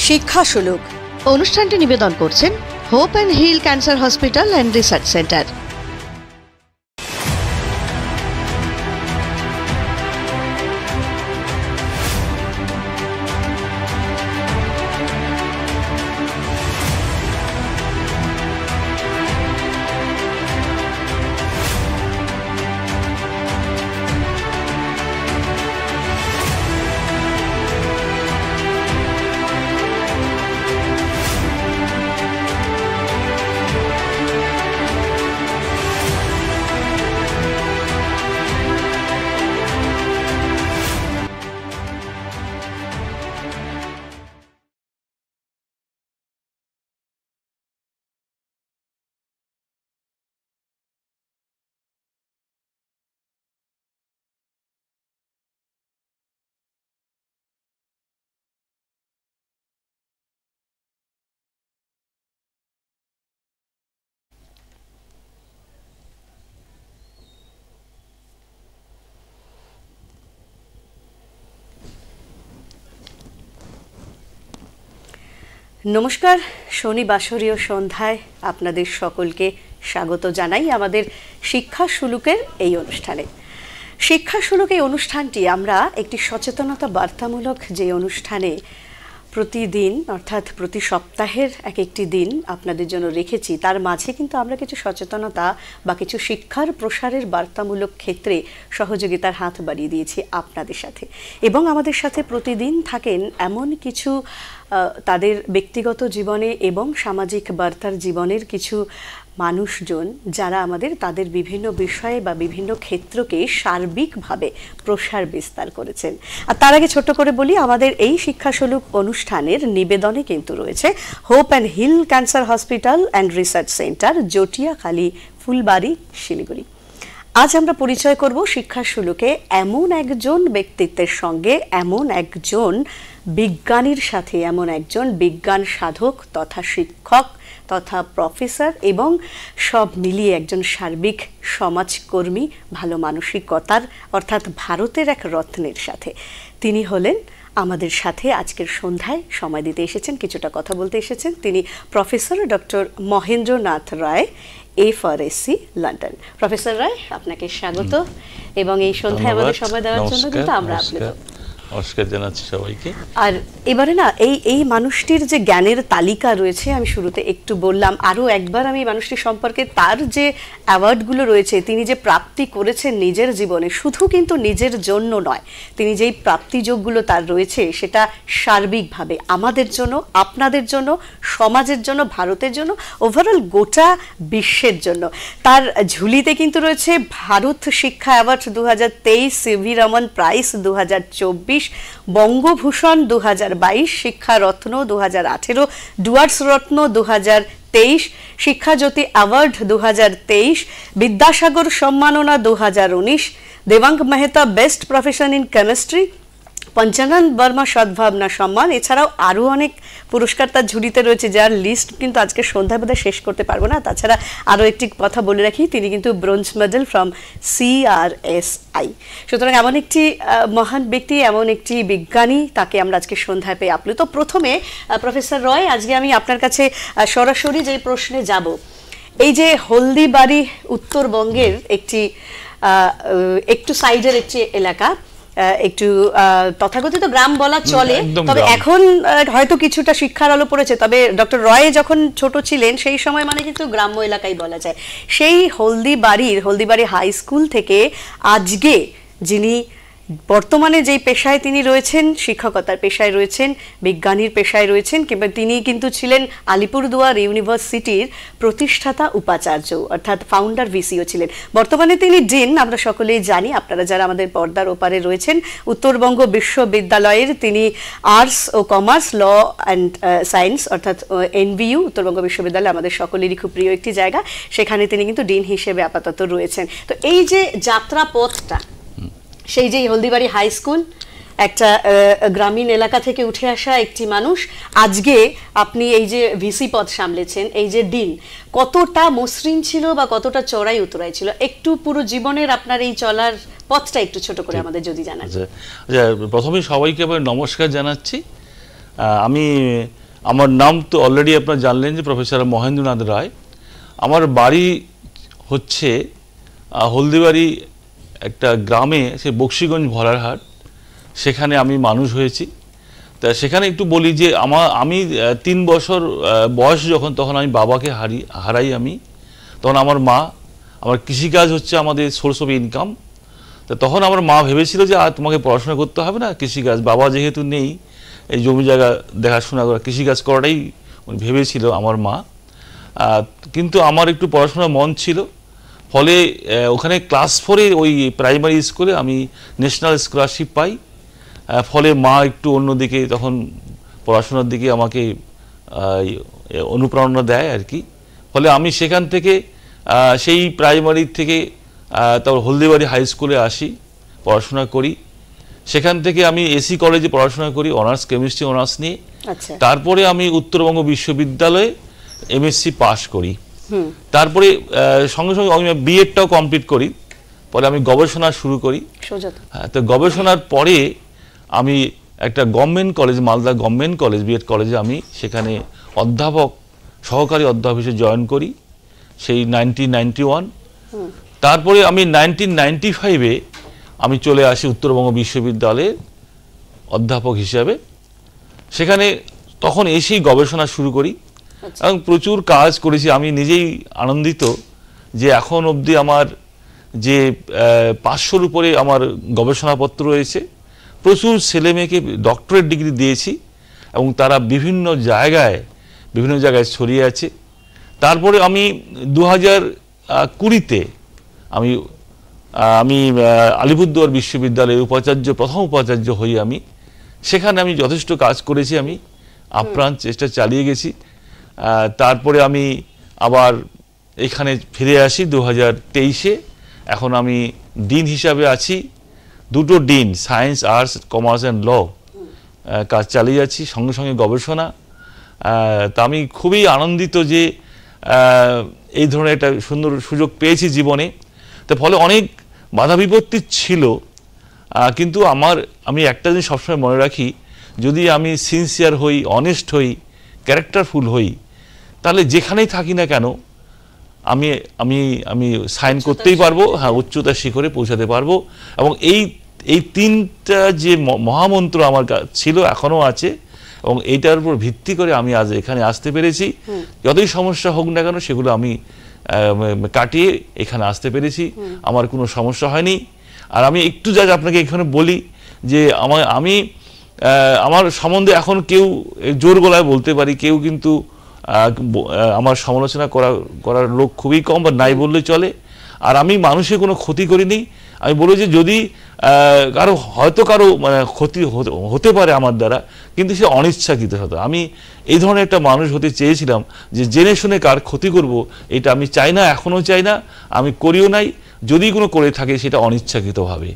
শিক্ষা সুলুক অনুষ্ঠানটি নিবেদন করছেন Hope and hill cancer hospital and research Centre. নমস্কার, শনিবাসরীয় সন্ধ্যায় আপনাদের সকলকে স্বাগত জানাই আমাদের শিক্ষা সুলুকের এই অনুষ্ঠানে। শিক্ষা সুলুক এই অনুষ্ঠানটি আমরা একটি সচেতনতা বার্তামূলক যে অনুষ্ঠানে প্রতিদিন অর্থাৎ প্রতি সপ্তাহের এক একটি দিন আপনাদের জন্য রেখেছি, তার মাঝে কিন্তু আমরা কিছু সচেতনতা বা কিছু শিক্ষার প্রসারের বার্তামূলক ক্ষেত্রে সহযোগিতার হাত বাড়িয়ে দিয়েছি আপনাদের সাথে। এবং আমাদের সাথে প্রতিদিন থাকেন এমন কিছু তাদের ব্যক্তিগত জীবনে এবং সামাজিক বার্তার জীবনের কিছু মানুষজন যারা আমাদের তাদের বিভিন্ন বিষয়ে বা বিভিন্ন ক্ষেত্রকে সার্বিকভাবে প্রসার বিস্তার করেছেন। আর তার আগে ছোট্ট করে বলি, আমাদের এই শিক্ষা সুলুক অনুষ্ঠানের নিবেদনে কিন্তু রয়েছে hope and hill cancer hospital and research centre, Jatiakhali, Phulbari, Siliguri. আজ আমরা পরিচয় করব শিক্ষা সুলুকে এমন একজন ব্যক্তিত্বের সঙ্গে, এমন একজন বিজ্ঞানীর সাথে, এমন একজন বিজ্ঞান সাধক তথা শিক্ষক তথা প্রফেসর এবং সব মিলিয়ে একজন সার্বিক সমাজকর্মী, ভালো মানসিকতার অর্থাৎ ভারতের এক রত্নের সাথে। তিনি হলেন আমাদের সাথে আজকের সন্ধ্যায় সময় দিতে এসেছেন, কিছুটা কথা বলতে এসেছেন। তিনি প্রফেসর ডক্টর মহেন্দ্রনাথ রায়, FRSC, লন্ডন। প্রফেসর রায়, আপনাকে স্বাগত এবং এই সন্ধ্যায় আমাদের সময় দেওয়ার জন্য কিন্তু আমরা আপনাদের নমস্কার জানাচ্ছি সবাইকে। আর এবারে না এই মানুষটির যে জ্ঞানের তালিকা রয়েছে, আমি শুরুতে একটু বললাম, আরও একবার আমি মানুষটির সম্পর্কে তার যে অ্যাওয়ার্ডগুলো রয়েছে, তিনি যে প্রাপ্তি করেছেন নিজের জীবনে, শুধু কিন্তু নিজের জন্য নয়, তিনি যেই প্রাপ্তিযোগগুলো তার রয়েছে সেটা সার্বিকভাবে আমাদের জন্য, আপনাদের জন্য, সমাজের জন্য, ভারতের জন্য, ওভারঅল গোটা বিশ্বের জন্য। তার ঝুলিতে কিন্তু রয়েছে Bharat Shiksha award 2023, CV Raman prize 2024, Bangabhushan 2022, Shiksha Ratna 2018, Dooars Ratna 2023, Shikshajyoti award 2023, Vidyasagar Sammanana 2019, Devang Mehta best profession in chemistry, Panchanan Barma Sadbhavana Samman. এছাড়াও আরও অনেক পুরস্কার তার ঝুড়িতে রয়েছে, যার লিস্ট কিন্তু আজকে সন্ধ্যায় বোধহয় শেষ করতে পারবো না। তাছাড়া আরও একটি কথা বলে রাখি, তিনি কিন্তু ব্রোঞ্জ মেডেল ফ্রম CRSI। সুতরাং এমন একটি মহান ব্যক্তি, এমন একটি বিজ্ঞানী, তাকে আমরা আজকে সন্ধ্যায় পেয়ে আপ্লুত। প্রথমে প্রফেসর রয়, আজকে আমি আপনার কাছে সরাসরি যে প্রশ্নে যাব, এই যে হলদিবাড়ি উত্তরবঙ্গের একটু সাইডের একটি এলাকা, একটু তথাকথিত গ্রাম বলা চলে, তবে এখন হয়তো কিছুটা শিক্ষার আলো পড়েছে। তবে ডক্টর রয় যখন ছোট ছিলেন সেই সময় মানে কিন্তু গ্রাম্য এলাকাই বলা যায়। সেই হলদিবাড়ি হাই স্কুল থেকে আজকে যিনি বর্তমানে যেই পেশায় তিনি রয়েছেন, শিক্ষকতার পেশায় রয়েছেন, বিজ্ঞানীর পেশায় রয়েছেন, কিংবা তিনি কিন্তু ছিলেন আলিপুরদুয়ার ইউনিভার্সিটির প্রতিষ্ঠাতা উপাচার্য অর্থাৎ ফাউন্ডার VCও ছিলেন। বর্তমানে তিনি ডিন, আমরা সকলেই জানি, আপনারা যারা আমাদের পর্দার ওপারে রয়েছেন। উত্তরবঙ্গ বিশ্ববিদ্যালয়ের তিনি আর্টস ও কমার্স, ল অ্যান্ড সায়েন্স অর্থাৎ NVU, উত্তরবঙ্গ বিশ্ববিদ্যালয় আমাদের সকলেরই খুব প্রিয় একটি জায়গা, সেখানে তিনি কিন্তু ডিন হিসেবে আপাতত রয়েছেন। তো এই যে যাত্রা পথটা, সেই যে হলদিবাড়ি হাই স্কুল, একটা গ্রামীণ এলাকা থেকে উঠে আসা একটি মানুষ, আজকে আপনি এই যে VC পদ সামলেছেন, এই যে ডিন, কতটা মসৃণ ছিল বা কতটা চড়াই উতরাই ছিল? একটু পুরো জীবনের আপনার এই চলার পথটা একটু ছোট করে আমাদের যদি জানান। প্রথমে সবাইকে আবার নমস্কার জানাচ্ছি। আমি আমার নাম তো অলরেডি আপনারা জানলেন যে প্রফেসর মহেন্দ্রনাথ রায়। আমার বাড়ি হচ্ছে হলদিবাড়ি একটা গ্রামে, সে বক্সিগঞ্জ ভরারহাট, সেখানে আমি মানুষ হয়েছি। তা সেখানে একটু বলি যে আমি 3 বছর বয়স যখন, তখন আমি বাবাকে হারাই আমি। তখন আমার কৃষিকাজ হচ্ছে আমাদের সোর্স অফ ইনকাম। তা তখন আমার মা ভেবেছিল যে আর তোমাকে পড়াশোনা করতে হবে না, কৃষিকাজ, বাবা যেহেতু নেই, এই জমি জায়গা দেখাশোনা করা, কৃষিকাজ করাটাই ভেবেছিল আমার মা। কিন্তু আমার একটু পড়াশোনার মন ছিল, ফলে ওখানে ক্লাস 4-এ ওই প্রাইমারি স্কুলে আমি ন্যাশনাল স্কলারশিপ পাই। ফলে মা একটু অন্যদিকে তখন পড়াশোনার দিকে আমাকে অনুপ্রেরণা দেয় আর কি। ফলে আমি সেখান থেকে সেই প্রাইমারি থেকে তারপর হলদিবাড়ি হাই স্কুলে আসি, পড়াশোনা করি। সেখান থেকে আমি এসি কলেজে পড়াশোনা করি, অনার্স কেমিস্ট্রি অনার্স নিয়ে। তারপরে আমি উত্তরবঙ্গ বিশ্ববিদ্যালয়ে এমএসসি পাশ করি। তারপরে সঙ্গে সঙ্গে আমি বিএডটাও কমপ্লিট করি। পরে আমি গবেষণা শুরু করি। তো গবেষণার পরে আমি একটা government college, Malda government college, BEd কলেজে আমি সেখানে সহকারী অধ্যাপক হিসেবে জয়েন করি সেই 1991। তারপরে আমি 1995-এ আমি চলে আসি উত্তরবঙ্গ বিশ্ববিদ্যালয়ে অধ্যাপক হিসাবে। সেখানে তখন এসেই গবেষণা শুরু করি এবং প্রচুর কাজ করেছি। আমি নিজেই আনন্দিত যে এখন অবধি আমার যে 500-র উপরে আমার গবেষণাপত্র রয়েছে। প্রচুর ছেলে মেয়েকে ডক্টরেট ডিগ্রি দিয়েছি এবং তারা বিভিন্ন জায়গায় ছড়িয়ে আছে। তারপরে আমি 2020-তে আমি আলিপুরদুয়ার বিশ্ববিদ্যালয়ের প্রথম উপাচার্য হই আমি। সেখানে আমি যথেষ্ট কাজ করেছি, আমি আপ্রাণ চেষ্টা চালিয়ে গেছি। তারপরে আমি আবার এখানে ফিরে আসি 2023-এ। এখন আমি ডিন হিসাবে আছি, 2টো dean, science, arts, commerce and law কাজ চালিয়ে যাচ্ছি, সঙ্গে সঙ্গে গবেষণা। তা আমি খুবই আনন্দিত যে এই ধরনের একটা সুন্দর সুযোগ পেয়েছি জীবনে। তো ফলে অনেক বাধা বিপত্তি ছিল, কিন্তু আমি একটা জিনিস সবসময় মনে রাখি, যদি আমি সিনসিয়ার হই, অনেস্ট হই, ক্যারেক্টারফুল হই, তাহলে যেখানেই থাকি না কেন আমি আমি আমি সাইন করতেই পারবো, হ্যাঁ, উচ্চতার শিখরে পৌঁছাতে পারবো। এবং এই 3টা যে মহামন্ত্র আমার ছিল, এখনো আছে, এবং এইটার উপর ভিত্তি করে আমি আজ এখানে আসতে পেরেছি। যতই সমস্যা হোক না কেন সেগুলো আমি কাটিয়ে এখানে আসতে পেরেছি, আমার কোনো সমস্যা হয়নি। আর আমি একটু যা আপনাকে এখানে বলি যে আমার সম্বন্ধে এখন কেউ জোর গলায় বলতে পারি, কেউ কিন্তু আমার সমালোচনা করার লোক খুবই কম, বা নাই বললে চলে। আর আমি মানুষের কোনো ক্ষতি করিনি। আমি বলি যে যদি কারো মানে ক্ষতি হতে পারে আমার দ্বারা, কিন্তু সে অনিচ্ছাকৃত হতো। আমি এই ধরনের একটা মানুষ হতে চেয়েছিলাম যে জেনে শুনে কার ক্ষতি করব এটা আমি চাই না, এখনো চাই না, আমি করিও নাই। যদি কোনো করে থাকে সেটা অনিচ্ছাকৃতভাবে।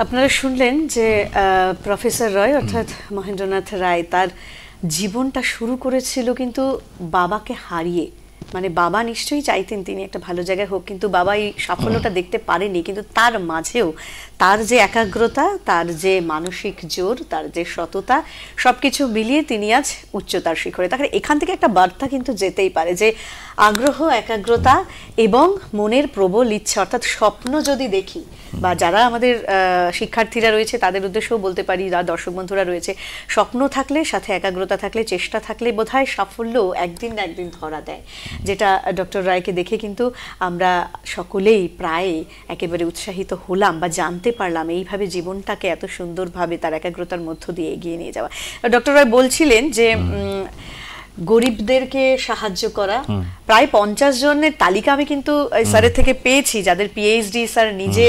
আপনারা শুনলেন যে প্রফেসর রয় অর্থাৎ মহেন্দ্রনাথ রায় তার জীবনটা শুরু করেছিল কিন্তু বাবাকে হারিয়ে। মানে বাবা নিশ্চয়ই চাইতেন তিনি একটা ভালো জায়গায় হোক, কিন্তু বাবা এই সাফল্যটা দেখতে পারেনি। কিন্তু তার মাঝেও তার যে একাগ্রতা, তার যে মানসিক জোর, তার যে সততা, সবকিছু মিলিয়ে তিনি আজ উচ্চতার শিখরে। তাহলে এখান থেকে একটা বার্তা কিন্তু যেতেই পারে যে আগ্রহ, একাগ্রতা এবং মনের প্রবল ইচ্ছা, অর্থাৎ স্বপ্ন যদি দেখি, বা যারা আমাদের শিক্ষার্থীরা রয়েছে তাদের উদ্দেশ্যেও বলতে পারি, যারা দর্শক বন্ধুরা রয়েছে, স্বপ্ন থাকলে, সাথে একাগ্রতা থাকলে, চেষ্টা থাকলে বোধহয় সাফল্য একদিন না একদিন ধরা দেয়। যেটা ডক্টর রায়কে দেখে কিন্তু আমরা সকলেই প্রায় একেবারে উৎসাহিত হলাম বা জানতে পারলাম এইভাবে জীবনটাকে এত সুন্দরভাবে তার একাগ্রতার মধ্য দিয়ে এগিয়ে নিয়ে যাওয়া। ডক্টর রায় বলছিলেন যে গরিবদেরকে সাহায্য করা, প্রায় 50 জনের তালিকা আমি কিন্তু স্যারের থেকে পেয়েছি, যাদের পিএইচডি স্যার নিজে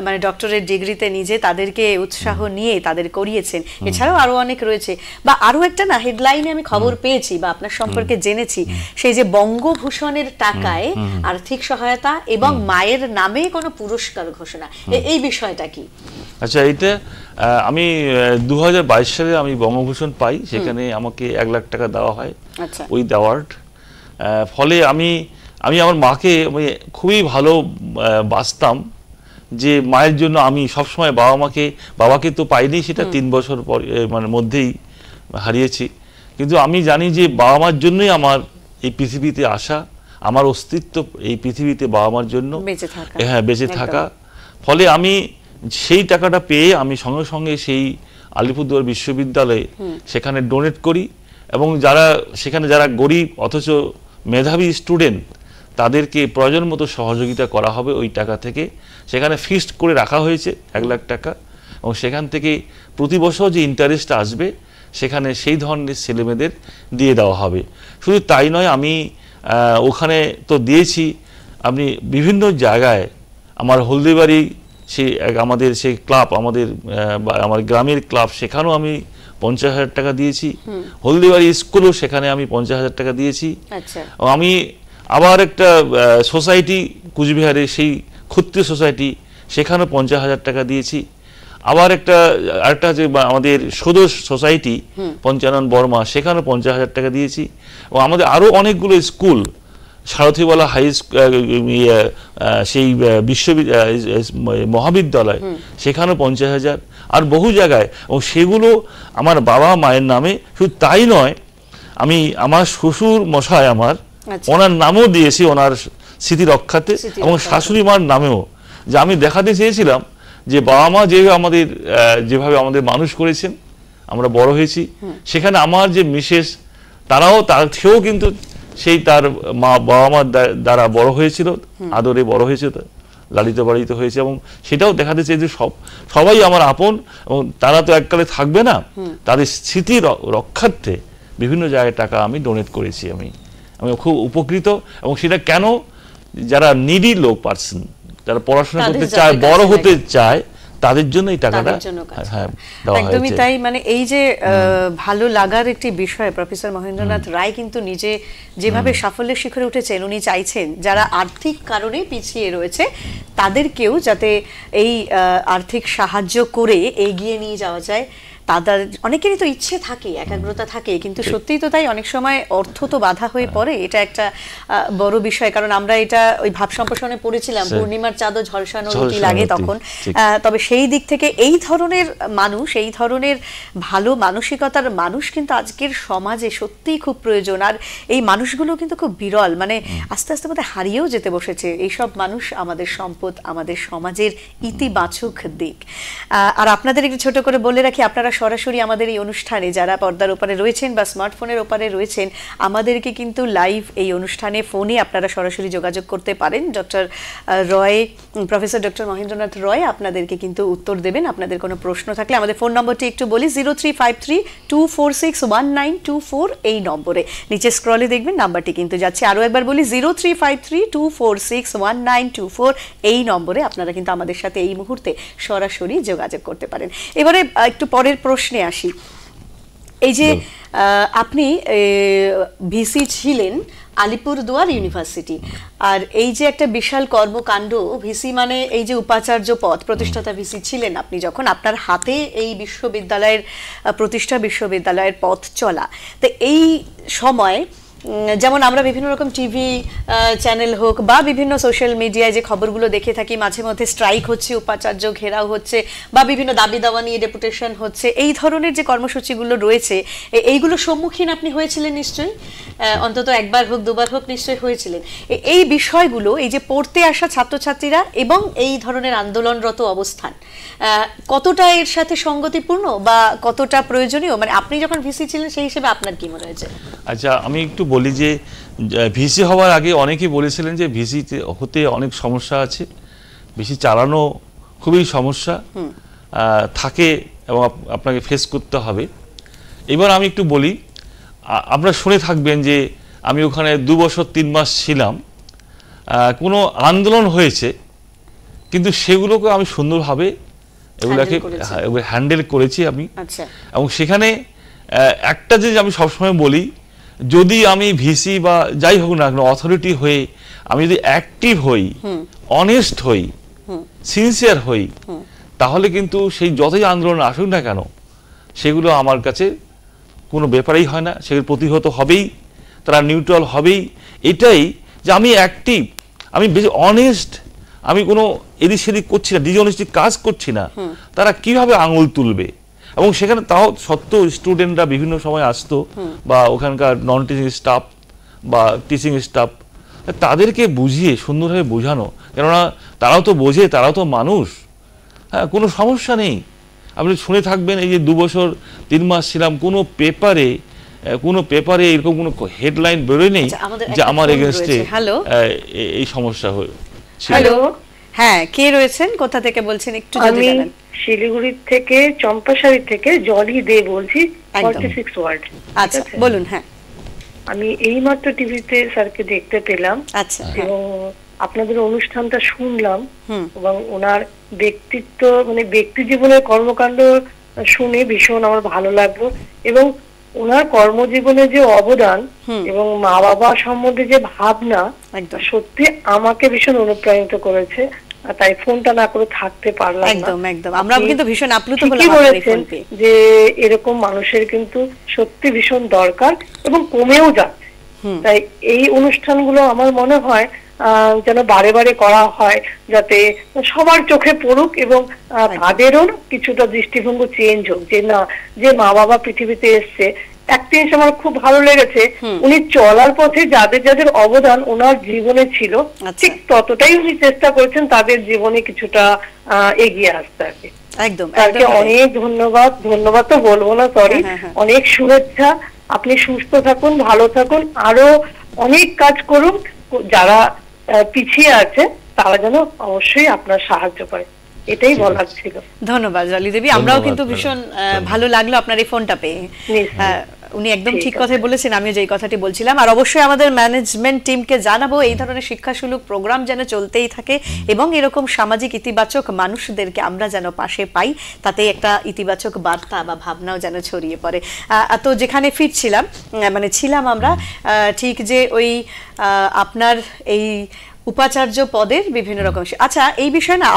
মানে ডক্টরেট ডিগ্রিতে নিজে তাদেরকে উৎসাহ নিয়ে তাদের করিয়েছেন। এছাড়াও আরো অনেক রয়েছে। বা আরো একটা না হেডলাইনে আমি খবর পেয়েছি বা আপনার সম্পর্কে জেনেছি, সেই যে বঙ্গভূষণের টাকায় আর্থিক সহায়তা এবং মায়ের নামে কোনো পুরস্কার ঘোষণা, এই বিষয়টা কি? আচ্ছা, এটা আমি 2022 সালে আমি বঙ্গভূষণ পাই। সেখানে আমাকে 1 লাখ টাকা দেওয়া হয় উইথ অ্যাওয়ার্ড। ফলে আমি আমার মাকে খুবই ভালো বাসতাম, যে মায়ের জন্য আমি সবসময় বাবাকে তো পাইনি, সেটা 3 বছর পর মানে মধ্যেই হারিয়েছি, কিন্তু আমি জানি যে বাবা মার জন্যই আমার এই পৃথিবীতে আসা, আমার অস্তিত্ব এই পৃথিবীতে বাবা মার জন্য বেঁচে থাকা। ফলে আমি সেই টাকাটা পেয়ে আমি সঙ্গে সঙ্গে সেই আলিপুরদুয়ার বিশ্ববিদ্যালয়ে সেখানে ডোনেট করি, এবং সেখানে যারা গরিব অথচ মেধাবী স্টুডেন্ট তাদেরকে প্রয়োজন মতো সহযোগিতা করা হবে ওই টাকা থেকে। সেখানে ফিক্সড করে রাখা হয়েছে 1 লাখ টাকা, এবং সেখান থেকে প্রতি বছর যে ইন্টারেস্ট আসবে সেখানে সেই ধরনের ছেলেমেয়েদের দিয়ে দেওয়া হবে। শুধু তাই নয়, আমি ওখানে তো দিয়েছি, আপনি বিভিন্ন জায়গায় আমার হলদিবাড়ি আমাদের সেই ক্লাব, আমার গ্রামের ক্লাব, সেখানেও আমি 50,000 টাকা দিয়েছি। হলদিবাড়ি স্কুলও সেখানে আমি 50,000 টাকা দিয়েছি। আমি আবার একটা সোসাইটি কুচবিহারে, সেই ক্ষত্রিয় সোসাইটি, সেখানেও 50,000 টাকা দিয়েছি। আবার আরেকটা যে আমাদের সদস্য সোসাইটি পঞ্চানন বর্মা, সেখানেও 50,000 টাকা দিয়েছি। এবং আমাদের আরও অনেকগুলো স্কুল, সারথীওয়ালা হাই সেই মহাবিদ্যালয়, সেখানেও 50,000, আর বহু জায়গায়, এবং সেগুলো আমার বাবা মায়ের নামে। শুধু তাই নয়, আমি আমার শ্বশুর মশাই ওনার নামও দিয়েছি, ওনার স্মৃতি রক্ষাতে, এবং শাশুড়ি মার নামেও, যে আমি দেখাতে চেয়েছিলাম যে বাবা মা যেভাবে আমাদের মানুষ করেছেন, আমরা বড় হয়েছি, সেখানে আমার যে মিসেস সেও কিন্তু সেই তার বাবা মার দ্বারা বড় হয়েছিল, আদরে বড় হয়েছে, লালিত পালিত হয়েছে, এবং সেটাও দেখাতে চাই যে সবাই আমার আপন, এবং তারা তো এককালে থাকবে না, তাদের স্মৃতি রক্ষার্থে বিভিন্ন জায়গায় টাকা আমি ডোনেট করেছি। আমি খুব উপকৃত। এবং সেটা কেন, যারা নিডি লোক পার্সন, যারা পড়াশোনা করতে চায়, বড় হতে চায়, তাদের জন্য এই টাকাটা একদমই তাই। মানে এই যে ভালো লাগার একটি বিষয়, প্রফেসর মহেন্দ্রনাথ রায় কিন্তু নিজে যেভাবে সাফল্যের শিখরে উঠেছেন, উনি চাইছেন যারা আর্থিক কারণে পিছিয়ে রয়েছে তাদেরকেও যাতে এই আর্থিক সাহায্য করে এগিয়ে নিয়ে যাওয়া যায়। তাদের অনেকেরই তো ইচ্ছে থাকে, একাগ্রতা থাকে, কিন্তু সত্যিই তো তাই, অনেক সময় অর্থ তো বাধা হয়ে পড়ে। এটা একটা বড় বিষয়, কারণ আমরা এটা ওই ভাব সম্প্রসারণে পড়েছিলাম, পূর্ণিমার চাঁদও ঝলসানোর কি লাগে তখন। তবে সেই দিক থেকে এই ধরনের মানুষ, এই ধরনের ভালো মানসিকতার মানুষ কিন্তু আজকের সমাজে সত্যিই খুব প্রয়োজন। আর এই মানুষগুলো কিন্তু খুব বিরল, মানে আস্তে আস্তে বোধহয় হারিয়েও যেতে বসেছে। এইসব মানুষ আমাদের সম্পদ, আমাদের সমাজের ইতিবাচক দিক। আর আপনাদের একটু ছোট করে বলে রাখি, আপনারা সরাসরি আমাদের এই অনুষ্ঠানে যারা পর্দার ওপারে রয়েছেন বা স্মার্টফোনের ওপারে রয়েছেন, আমাদেরকে কিন্তু লাইভ এই অনুষ্ঠানে ফোনে আপনারা সরাসরি যোগাযোগ করতে পারেন। প্রফেসর ডক্টর মহেন্দ্রনাথ রয় আপনাদেরকে কিন্তু উত্তর দেবেন আপনাদের কোনো প্রশ্ন থাকলে। আমাদের ফোন নম্বরটি একটু বলি, 0353246192 এই নম্বরে, নিচে স্ক্রলে দেখবেন নাম্বারটি কিন্তু যাচ্ছে। আরও একবার বলি, 0353246192 এই নম্বরে আপনারা কিন্তু আমাদের সাথে এই মুহূর্তে সরাসরি যোগাযোগ করতে পারেন। এবারে একটু পরের প্রশ্নে আসি। এই যে আপনি ভিসি ছিলেন আলিপুরদুয়ার ইউনিভার্সিটি, আর এই যে একটা বিশাল কর্মকাণ্ড, ভিসি মানে এই যে উপাচার্য পদ, প্রতিষ্ঠাতা ভিসি ছিলেন আপনি, যখন আপনার হাতে এই বিশ্ববিদ্যালয়ের পথ চলা, তো এই সময় যেমন আমরা বিভিন্ন রকম টিভি চ্যানেল হোক বা বিভিন্ন সোশ্যাল মিডিয়ায় যে খবরগুলো দেখে থাকি, মাঝে মধ্যে স্ট্রাইক হচ্ছে, উপাচার্য ঘেরাও হচ্ছে, বা বিভিন্ন দাবি দাওয়া নিয়ে ডেপুটেশন হচ্ছে, এই ধরনের যে কর্মসূচিগুলো রয়েছে, এইগুলো সম্মুখীন আপনি হয়েছিলেন নিশ্চয়ই, অন্তত একবার হোক দুবার হোক নিশ্চয়ই হয়েছিলেন। এই বিষয়গুলো, এই যে পড়তে আসা ছাত্রছাত্রীরা এবং এই ধরনের আন্দোলনরত অবস্থান, কতটা এর সাথে সঙ্গতিপূর্ণ বা কতটা প্রয়োজনীয়, মানে আপনি যখন ভিসি ছিলেন সেই হিসেবে আপনার কি মনে হয়েছে? আচ্ছা, আমি একটু বলি যে ভিসি হওয়ার আগে অনেকেই বলেছিলেন যে ভিসিতে হতে অনেক সমস্যা আছে, ভিসি চালানো খুবই সমস্যা থাকে এবং আপনাকে ফেস করতে হবে। এবার আমি একটু বলি, আপনারা শুনে থাকবেন যে আমি ওখানে 2 বছর 3 মাস ছিলাম, কোনো আন্দোলন হয়েছে, কিন্তু সেগুলোকে আমি সুন্দরভাবে এগুলোকে হ্যান্ডেল করেছি আমি। এবং সেখানে একটা যে আমি সবসময় বলি, যদি আমি ভিসি বা যাই হোক না, অথরিটি হয়ে আমি যদি অ্যাক্টিভ হই, অনেস্ট হই, সিনসিয়ার হই, তাহলে কিন্তু সেই যতই আন্দোলন আসুক না কেন, সেগুলো আমার কাছে কোনো ব্যাপারেই হয় না, সেগুলো প্রতিহত হবেই, তারা নিউট্রাল হবেই। এটাই যে আমি অ্যাক্টিভ, আমি বেশি অনেস্ট, আমি কোনো এদিক সেদিক করছি না, ডিজনেস্টিক কাজ করছি না, তারা কিভাবে আঙুল তুলবে? এবং সেখানে তাও সত্ত্বেও স্টুডেন্টরা বিভিন্ন সময় আসতো, বা ওখানকার নন টিচিং স্টাফ বা টিচিং স্টাফ, তাদেরকে বুঝিয়ে সুন্দরভাবে বোঝানো, কেননা তারাও তো বোঝে, তারাও তো মানুষ। হ্যাঁ, কোনো সমস্যা নেই। আপনি শুনে থাকবেন এই যে 2 বছর 3 মাস ছিলাম, কোনো পেপারে এরকম কোনো হেডলাইন বেরোয় নেই যে আমার এগেনস্টে এই সমস্যা হয়েছে। হ্যালো, হ্যাঁ, কে রয়েছেন, কোথা থেকে বলছেন একটু যদি জানেন? শিলিগুড়ি থেকে, চম্পাশাড়ি থেকে জলি দে বলছি, 46 ওয়ার্ড। আচ্ছা, বলুন। হ্যাঁ, আমি এইমাত্র টিভিতে স্যারকে দেখতে পেলাম। আচ্ছা, এবং আপনাদের অনুষ্ঠানটা শুনলাম, এবং ওনার ব্যক্তিত্ব মানে ব্যক্তি জীবনের কর্মকাণ্ড শুনে ভীষণ আমার ভালো লাগলো, এবং ওনার কর্মজীবনে যে অবদান এবং মা বাবা সম্বন্ধে যে ভাবনা সত্যি আমাকে ভীষণ অনুপ্রাণিত করেছে। তাই ফোনটা না করে থাকতে পারলাম না। একদম একদম, আমরা কিন্তু ভীষণ আপ্লুত হলাম আপনার এই ফোন পেয়ে, যে এরকম মানুষের কিন্তু সত্যি ভীষণ দরকার এবং কমেও যাচ্ছে। তাই এই অনুষ্ঠানগুলো আমার মনে হয় যেন বারে বারে করা হয়, যাতে সবার চোখে পড়ুক এবং তাদেরও কিছুটা দৃষ্টিভঙ্গি চেঞ্জ হোক, যে না, যে মা বাবা পৃথিবীতে এসছে। একটা জিনিস আমার খুব ভালো লেগেছে, উনি চলার পথে যাদের যাদের অবদান ওনার জীবনে ছিল, ঠিক ততটাই উনি চেষ্টা করেছেন তাদের জীবনে কিছুটা এগিয়ে আসতে আর কি। একদম, তাকে অনেক ধন্যবাদ তো বলবো না, সরি, অনেক শুভেচ্ছা। আপনি সুস্থ থাকুন, ভালো থাকুন, আরো অনেক কাজ করুন। যারা পিছিয়ে আছে তারা যেন অবশ্যই আপনার সাহায্য করে, এটাই বলার ছিল। ধন্যবাদ জলি দেবী, আমরাও কিন্তু ভীষণ ভালো লাগলো আপনার এই ফোনটা পেয়ে। উনি একদম ঠিক কথাই বলেছেন, আমিও যেই কথাটি বলছিলাম। আর অবশ্যই আমাদের ম্যানেজমেন্ট টিমকে জানাবো এই ধরনের শিক্ষাসূলক প্রোগ্রাম যেন চলতেই থাকে, এবং এরকম সামাজিক ইতিবাচক মানুষদেরকে আমরা যেন পাশে পাই, তাতে একটা ইতিবাচক বার্তা বা ভাবনাও যেন ছড়িয়ে পড়ে। তো যেখানে ফিরছিলাম, মানে ছিলাম আমরা ঠিক যে ওই আপনার এই উপাচার্য পদের বিভিন্ন রকম। আচ্ছা, এই বিষয়ে না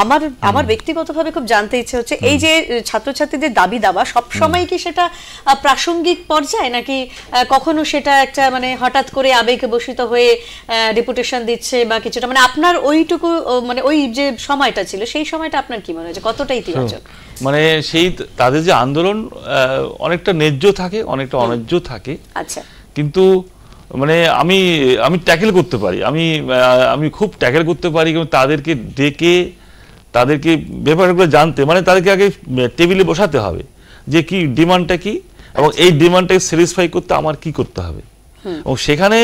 আমার ব্যক্তিগতভাবে খুব জানতে ইচ্ছে হচ্ছে, এই যে ছাত্রছাত্রীদের দাবি দাবা সবসময় কি সেটা প্রাসঙ্গিক পর্যায়ে, নাকি কখনো সেটা একটা মানে হঠাৎ করে আবেগে বশিত হয়ে ডেপুটেশন দিচ্ছে বা কিছুটা, মানে আপনার ওইটুকু মানে ওই যে সময়টা ছিল সেই সময়টা আপনার কি মনে হচ্ছে, কতটা ইতিবাচক? মানে সেই তাদের যে আন্দোলন অনেকটা ন্যায্য থাকে, অনেকটা অন্যায্য থাকে। আচ্ছা, কিন্তু মানে আমি ট্যাকেল করতে পারি, আমি খুব ট্যাকেল করতে পারি, কিন্তু তাদেরকে ডেকে তাদেরকে ব্যাপারগুলো জানতে, মানে তাদেরকে আগে টেবিলে বসাতে হবে যে কি ডিমান্ডটা কি, এবং এই ডিমান্ডটাকে স্যাটিসফাই করতে আমার কি করতে হবে। এবং সেখানে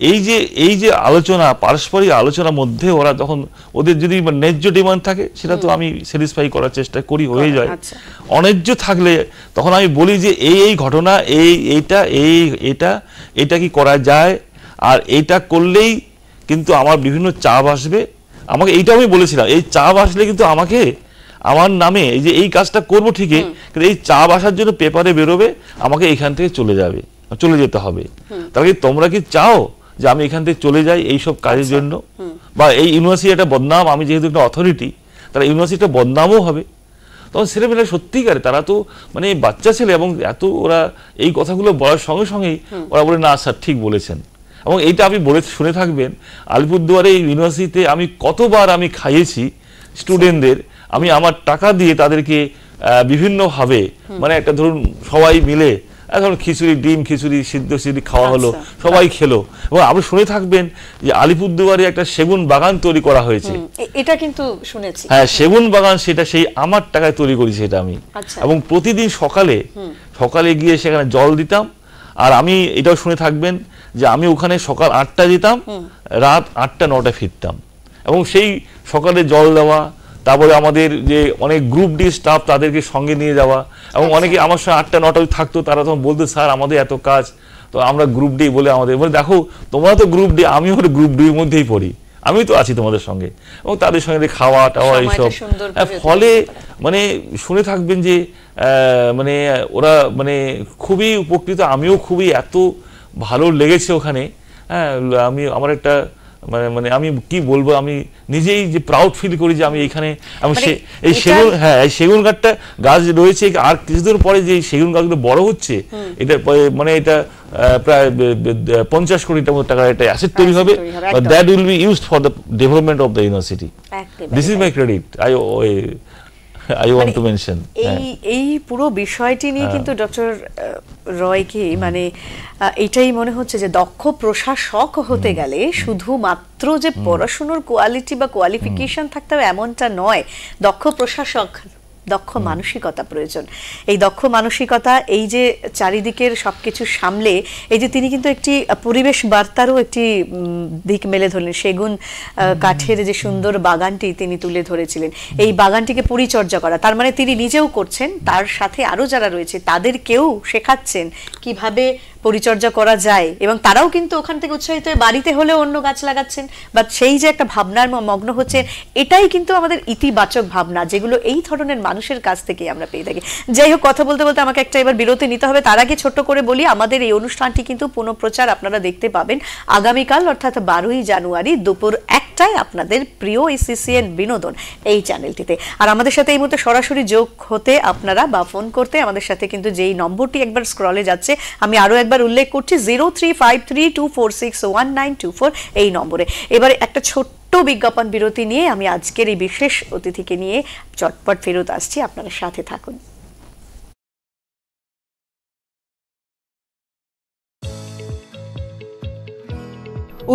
এই যে আলোচনা, পারস্পরিক আলোচনার মধ্যে ওরা তখন ওদের যদি ন্যায্য ডিমান্ড থাকে সেটা তো আমি স্যাটিসফাই করার চেষ্টা করি, হয়ে যায়। অন্যায্য থাকলে তখন আমি বলি যে এই ঘটনা, এটা কি করা যায়, আর এইটা করলেই কিন্তু আমার বিভিন্ন চাপ আসবে। আমাকে এইটা আমি বলেছিলাম, এই চাপ আসলে কিন্তু আমাকে আমার নামে এই যে এই কাজটা করবো ঠিকই, কিন্তু এই চাপ আসার জন্য পেপারে বেরোবে, আমাকে এখান থেকে চলে যেতে হবে। তাহলে তোমরা কি চাও যে আমি এখান থেকে চলে যাই এইসব কাজের জন্য, বা এই ইউনিভার্সিটি একটা বদনাম, আমি যেহেতু একটা অথরিটি, তারা ইউনিভার্সিটিটা বদনামও হবে। তখন ছেলেমেয়েরা সত্যিকারে তারা তো মানে বাচ্চা ছেলে, এবং এত ওরা এই কথাগুলো বলার সঙ্গে সঙ্গেই ওরা বলে না স্যার ঠিক বলেছেন। এবং এইটা আপনি শুনে থাকবেন, আলিপুরদুয়ারে ইউনিভার্সিটিতে আমি কতবার আমি খাইয়েছি স্টুডেন্টদের, আমি আমার টাকা দিয়ে তাদেরকে বিভিন্নভাবে, মানে একটা ধরুন সবাই মিলে এখন খিচুড়ি, ডিম খিচুড়ি, সিদ্ধ খাওয়া হলো, সবাই খেলো। এবং আপনি শুনে থাকবেন যে আলিপুরদুয়ারে একটা সেগুন বাগান তৈরি করা হয়েছে, এটা কিন্তু শুনেছি। হ্যাঁ, সেগুন বাগান, সেটা সেই আমার টাকায় তৈরি করেছি এটা আমি। এবং প্রতিদিন সকালে গিয়ে সেখানে জল দিতাম। আর আমি এটাও শুনে থাকবেন যে আমি ওখানে সকাল 8টায় যেতাম, রাত 8টা-9টায় ফিরতাম। এবং সেই সকালে জল দেওয়া, তারপরে আমাদের যে অনেক গ্রুপ ডি স্টাফ তাদেরকে সঙ্গে নিয়ে যাওয়া, এবং অনেকে আমার সঙ্গে 8টা-9টায় থাকতো, তারা তখন বলতো স্যার আমাদের এত কাজ, তো আমরা গ্রুপ ডি বলে আমাদের বলে দেখো তোমরা তো গ্রুপ ডি, আমিও গ্রুপ ডির মধ্যেই পড়ি, আমি তো আছি তোমাদের সঙ্গে। এবং তাদের সঙ্গে খাওয়া টাওয়া এইসব, ফলে মানে শুনে থাকবেন যে মানে ওরা মানে খুবই উপকৃত, আমিও খুবই এত ভালো লেগেছে ওখানে। হ্যাঁ, আমার একটা মানে আমি কি বলবো, আমি নিজেই যে প্রাউড ফিল করি যে আমি এখানে এই সেগুন গাছটা গাছ রয়েছে, আর কিছুদিন পরে যে সেগুন গাছগুলো বড় হচ্ছে, এটা মানে এটা প্রায় 50 কোটি টাকার একটা অ্যাসেট তৈরি হবে, that will be used for the development of the university. This is my credit, I want to mention এই পুরো বিষয়টি নিয়ে কিন্তু ডক্টর রয়কে মানে এটাই মনে হচ্ছে যে দক্ষ প্রশাসক হতে গেলে শুধুমাত্র যে পড়াশোনার কোয়ালিটি বা কোয়ালিফিকেশন থাকতে হবে এমনটা নয়, দক্ষ প্রশাসক দক্ষ মানসিকতা প্রয়োজন। এই দক্ষ মানসিকতা, এই যে চারিদিকের সবকিছু সামলে, এই যে তিনি কিন্তু একটি পরিবেশ বার্তারও একটি দিক মেলে ধরলেন। সেগুন কাঠের যে সুন্দর বাগানটি তিনি তুলে ধরেছিলেন, এই বাগানটিকে পরিচর্যা করা, তার মানে তিনি নিজেও করছেন, তার সাথে আরো যারা রয়েছে তাদেরকেও শেখাচ্ছেন কিভাবে পরিচর্যা করা যায়, এবং তারাও কিন্তু ওখান থেকে উৎসাহিত হয়ে বাড়িতে হলেও অন্য গাছ লাগাচ্ছেন বা সেই যে একটা ভাবনার মগ্ন হচ্ছেন, এটাই কিন্তু আমাদের ইতিবাচক ভাবনা, যেগুলো এই ধরনের মানুষের কাছ থেকে আমরা পেয়ে থাকি। যাই হোক, কথা বলতে বলতে আমাকে একটা এবার বিরতি নিতে হবে, তার আগে ছোট্ট করে বলি আমাদের এই অনুষ্ঠানটি কিন্তু পুনঃপ্রচার আপনারা দেখতে পাবেন আগামীকাল অর্থাৎ 12ই জানুয়ারি দুপুর 1টায় আপনাদের প্রিয় সিসিএন বিনোদন এই চ্যানেলটিতে। আর আমাদের সাথে এই মুহূর্তে সরাসরি যোগ হতে আপনারা বা ফোন করতে আমাদের সাথে কিন্তু যেই নম্বরটি একবার স্ক্রলে যাচ্ছে, আমি আরো একবার উল্লেখ করছি 0353246194 এই নম্বরে। এবারে একটা ছোট্ট বিজ্ঞাপন বিরতি নিয়ে আমি আজকের এই বিশেষ অতিথিকে নিয়ে চটপট ফেরত আসছি, আপনারা সাথে থাকুন।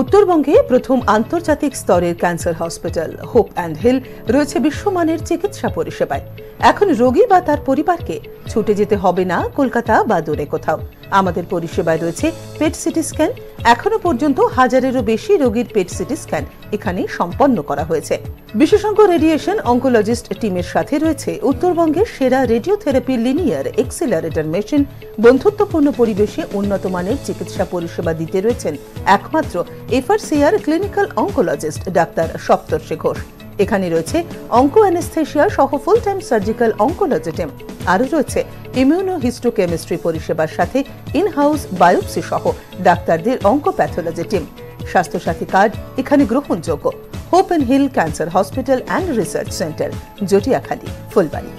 উত্তরবঙ্গে প্রথম আন্তর্জাতিক স্তরের cancer hospital Hope and Heal রয়েছে বিশ্বমানের চিকিৎসা পরিষেবায়। এখন রোগী বা তার পরিবারকে ছুটে যেতে হবে না কলকাতা বা দূরে কোথাও। আমাদের পরিষেবায় রয়েছে পেট সিটি স্ক্যান। এখনো পর্যন্ত 1000-এরও বেশি রোগীর পেট সিটি স্ক্যান এখানে সম্পন্ন করা হয়েছে। বিশেষজ্ঞ রেডিয়েশন অঙ্কোলজিস্ট টিমের সাথে রয়েছে উত্তরবঙ্গের সেরা রেডিওথেরাপি লিনিয়ার এক্সিলারেটর মেশিন। বন্ধুত্বপূর্ণ পরিবেশে উন্নত মানের চিকিৎসা পরিষেবা দিতে রয়েছেন একমাত্র এফআরসিআর ক্লিনিক্যাল অঙ্কোলজিস্ট ডাক্তার সপ্তর্ষি ঘোষ। এখানে রয়েছে অঙ্কো অ্যানেস্থেশিয়া সহ full time surgical oncology team. আরও রয়েছে ইমিউনোহিস্টোকেমিস্ট্রি পরিষেবার সাথে ইন হাউস বায়োপসি সহ ডাক্তারদের অঙ্কোপ্যাথোলজি টিম। স্বাস্থ্যসাথী কার্ড এখানে গ্রহণযোগ্য। Hope and hill cancer hospital and research centre, Jatiakhali, Phulbari.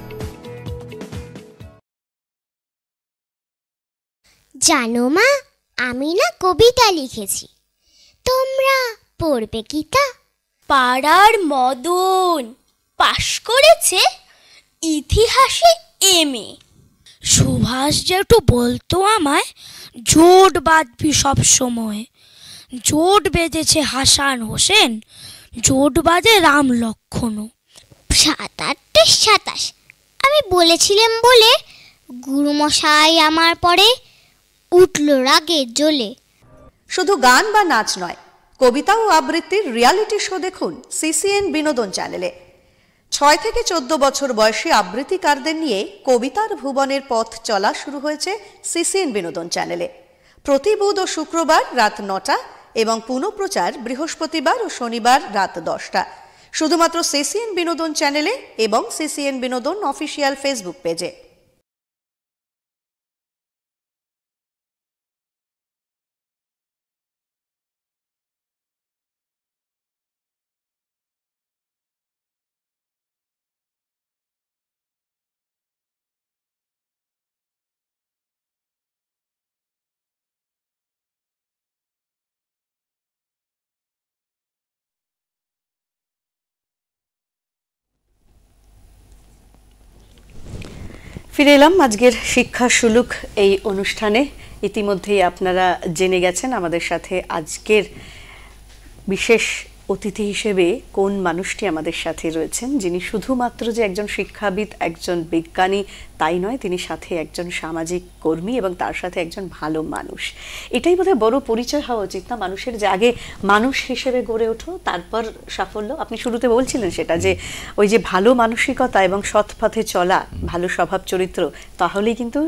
জানো মা, আমি না কবিতা লিখেছি, তোমরা পড়বে কি তা? পাড়ার মদন পাশ করেছে ইতিহাসে এমএ। সুভাষ যেটু বলতো আমায়, জোট বাঁধবি সব সময়। জোট বেঁধেছে হাসান হোসেন, জোট বাঁধে রাম লক্ষণও। 27-27 আমি বলেছিলাম বলে গুরুমশাই আমার পরে উঠল রাগে জ্বলে। শুধু গান বা নাচ নয়, কবিতা ও আবৃত্তির রিয়ালিটি শো দেখুন সিসিএন বিনোদন চ্যানেলে। 6 থেকে 14 বছর বয়সী আবৃত্তিকারদের নিয়ে কবিতার ভুবনের পথ চলা শুরু হয়েছে সিসিএন বিনোদন চ্যানেলে। প্রতি বুধ ও শুক্রবার রাত 9টা এবং পুনঃপ্রচার বৃহস্পতিবার ও শনিবার রাত 10টা, শুধুমাত্র সিসিএন বিনোদন চ্যানেলে এবং সিসিএন বিনোদন অফিসিয়াল ফেসবুক পেজে। ফিরে এলাম আজকের শিক্ষা সুলুক এই অনুষ্ঠানে। ইতিমধ্যেই আপনারা জেনে গেছেন আমাদের সাথে আজকের বিশেষ অতিথি হিসেবে কোন মানুষটি আমাদের সাথে রয়েছেন, যিনি শুধুমাত্র যে একজন শিক্ষাবিদ, একজন বিজ্ঞানী তাই নয়, তিনি সাথে একজন সামাজিক কর্মী এবং তার সাথে একজন ভালো মানুষ। এটাই বোধহয় বড় পরিচয় হওয়া উচিত না মানুষের, যে আগে মানুষ হিসেবে গড়ে ওঠো তারপর সাফল্য। আপনি শুরুতে বলছিলেন সেটা, যে ওই যে ভালো মানসিকতা এবং সৎ পথে চলা, ভালো স্বভাব চরিত্র, তাহলেই কিন্তু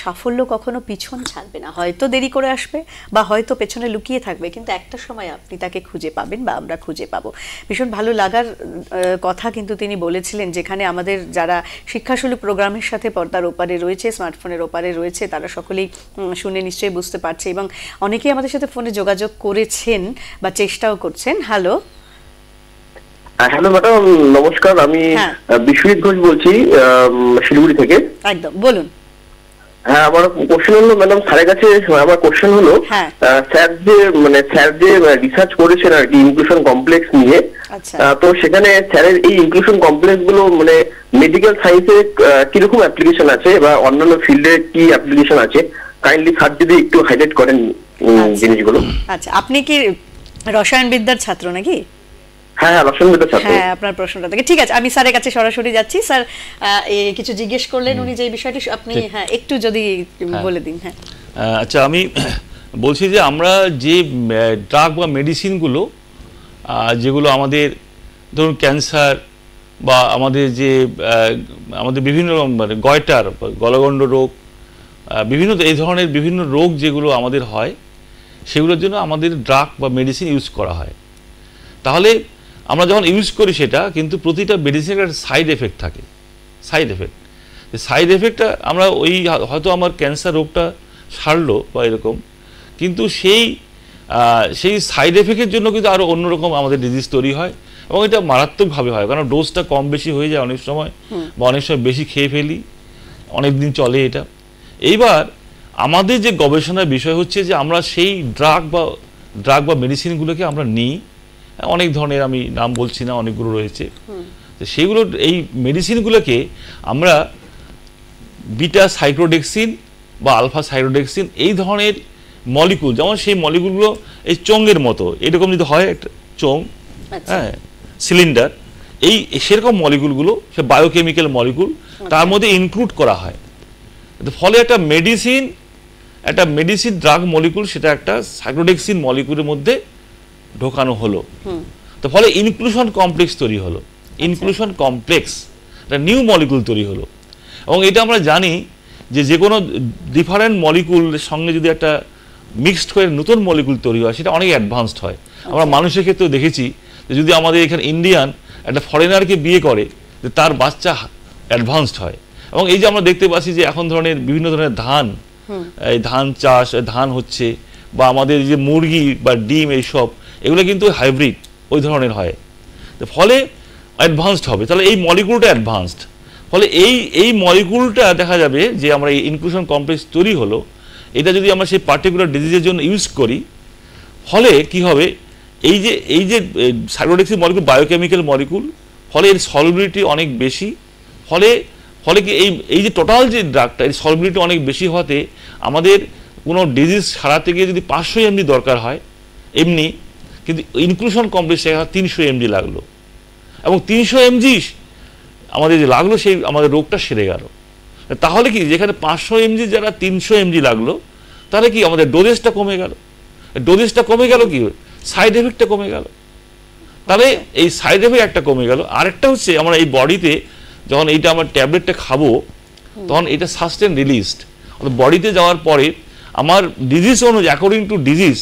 সাফল্য কখনো পিছন ছাড়বে না। হয়তো দেরি করে আসবে বা হয়তো পেছনে লুকিয়ে থাকবে, কিন্তু একটা সময় আপনি তাকে খুঁজে পাবেন বা আমরা খুঁজে পাবো। ভীষণ ভালো লাগার কথা কিন্তু তিনি বলেছিলেন, যেখানে আমাদের যারা শিক্ষাসুলভ প্রোগ্রামের সাথে পর্দার ওপারে রয়েছে, স্মার্টফোনের ওপারে রয়েছে, তারা সকলেই শুনে নিশ্চয়ই বুঝতে পারছে এবং অনেকেই আমাদের সাথে ফোনে যোগাযোগ করেছেন বা চেষ্টাও করছেন। হ্যালো হ্যালো ম্যাডাম, নমস্কার। আমি বিশ্বজিৎ ঘোষ বলছি শিলিগুড়ি থেকে। একদম বলুন। হ্যাঁ, আমার কোশ্চেন হলো ম্যাডাম, স্যারের কাছে আমার কোশ্চেন হলো, হ্যাঁ। স্যার যে রিসার্চ করেছেন আর কি ইনক্লুশন কমপ্লেক্স নিয়ে, আচ্ছা। তো সেখানে স্যারের এই ইনক্লুশন কমপ্লেক্স গুলো মানে মেডিকেল সায়েন্সে কিরকম অ্যাপ্লিকেশন আছে বা অন্যান্য ফিল্ডে কি অ্যাপ্লিকেশন আছে, কাইন্ডলি স্যার যদি একটু হাইলাইট করেন জিনিসগুলো। আচ্ছা, আপনি কি রসায়ন বিদ্যার ছাত্র নাকি? হ্যাঁ, রসায়ন বিদ্যার ছাত্র। হ্যাঁ, আপনার প্রশ্নটা থেকে ঠিক আছে, আমি স্যারের কাছে সরাসরি যাচ্ছি। স্যার কিছু জিজ্ঞেস করলেন উনি, যে বিষয়টি আপনি হ্যাঁ একটু যদি বলে দিন। হ্যাঁ, আচ্ছা, আমি বলছি যে আমরা যে ড্রাগ বা মেডিসিনগুলো যেগুলো আমাদের ধরুন ক্যান্সার বা আমাদের যে আমাদের বিভিন্ন মানে গয়টার গলগণ্ড রোগ, বিভিন্ন এই ধরনের বিভিন্ন রোগ যেগুলো আমাদের হয়, সেগুলোর জন্য আমাদের ড্রাগ বা মেডিসিন ইউজ করা হয়। তাহলে আমরা যখন ইউজ করি সেটা কিন্তু প্রতিটা মেডিসিনের একটা সাইড এফেক্ট থাকে, সাইড এফেক্টটা আমরা ওই হয়তো আমার ক্যান্সার রোগটা সারলো বা এরকম, কিন্তু সেই সাইড এফেক্টের জন্য কিন্তু আরও অন্যরকম আমাদের ডিজিজ তৈরি হয়, এবং এটা মারাত্মকভাবে হয়, কারণ ডোজটা কম বেশি হয়ে যায় অনেক সময়, বা অনেক সময় বেশি খেয়ে ফেলি, অনেক দিন চলে এটা। এইবার আমাদের যে গবেষণার বিষয় হচ্ছে যে আমরা সেই ড্রাগ বা মেডিসিনগুলোকে আমরা নিই, অনেক ধরনের, আমি নাম বলছি না, অনেকগুলো রয়েছে, তো সেইগুলো এই মেডিসিনগুলোকে আমরা বিটা সাইক্লোডেক্সিন বা আলফা সাইক্লোডেক্সিন এই ধরনের মলিকুল, যেমন সেই মলিকুলগুলো এই চোঙের মতো এরকম যদি হয় একটা চোঙ, হ্যাঁ সিলিন্ডার, এই সেরকম মলিকুলগুলো সে বায়োকেমিক্যাল মলিকুল তার মধ্যে ইনক্লুড করা হয়। ফলে একটা মেডিসিন ড্রাগ মলিকুল সেটা একটা সাইক্লোডেক্সিন মলিকুলের মধ্যে ঢোকানো হলো, তো ফলে ইনক্লুশন কমপ্লেক্স তৈরি হলো, ইনক্লুশন কমপ্লেক্স একটা নিউ মলিকুল তৈরি হলো। এবং এটা আমরা জানি যে কোনো ডিফারেন্ট মলিকুলের সঙ্গে যদি একটা মিক্সড করে নতুন মলিকুল তৈরি হয় সেটা অনেক অ্যাডভান্সড হয়। আমরা মানুষের ক্ষেত্রেও দেখেছি যে যদি আমাদের এখানে ইন্ডিয়ান একটা ফরেনারকে বিয়ে করে, যে তার বাচ্চা অ্যাডভান্সড হয়। এবং এই যে আমরা দেখতে পাচ্ছি যে এখন বিভিন্ন ধরনের ধান, এই ধান চাষ, ধান হচ্ছে, বা আমাদের যে মুরগি বা ডিম, এইসব এগুলো কিন্তু হাইব্রিড ওই ধরনের হয়, ফলে অ্যাডভান্সড হবে। তাহলে এই মলিকুলটা অ্যাডভান্সড, ফলে এই মলিকুলটা দেখা যাবে যে আমরা এই ইনক্লুশন কমপ্লেক্স তৈরি হলো, এটা যদি আমরা সেই পার্টিকুলার ডিজিজের জন্য ইউজ করি, ফলে কি হবে, এই যে সাইক্লোডেক্সিন মলিকুল বায়োকেমিক্যাল মলিকুল, ফলে এর সলবিলিটি অনেক বেশি, ফলে কি এই যে টোটাল যে ড্রাগটা এর সলবিলিটি অনেক বেশি হওয়াতে আমাদের কোনো ডিজিজ সারাতে গিয়ে যদি 500 mg দরকার হয় এমনি, কিন্তু ইনক্লুশন কমপ্লেক্স 300 mg লাগলো, এবং 300 mg আমাদের যে লাগলো সেই আমাদের রোগটা সেরে গেল। তাহলে কি যেখানে 500 mg যারা 300 mg লাগলো, তাহলে কি আমাদের ডোজেসটা কমে গেল, কি সাইড এফেক্টটা কমে গেল। তাহলে এই সাইড এফেক্ট একটা কমে গেল। আরেকটা হচ্ছে আমরা এই বডিতে যখন এইটা আমার ট্যাবলেটটা খাবো, তখন এটা সাস্টেন রিলিজড, বডিতে যাওয়ার পরে আমার ডিজিজ অনুযায়ী অ্যাকর্ডিং টু ডিজিজ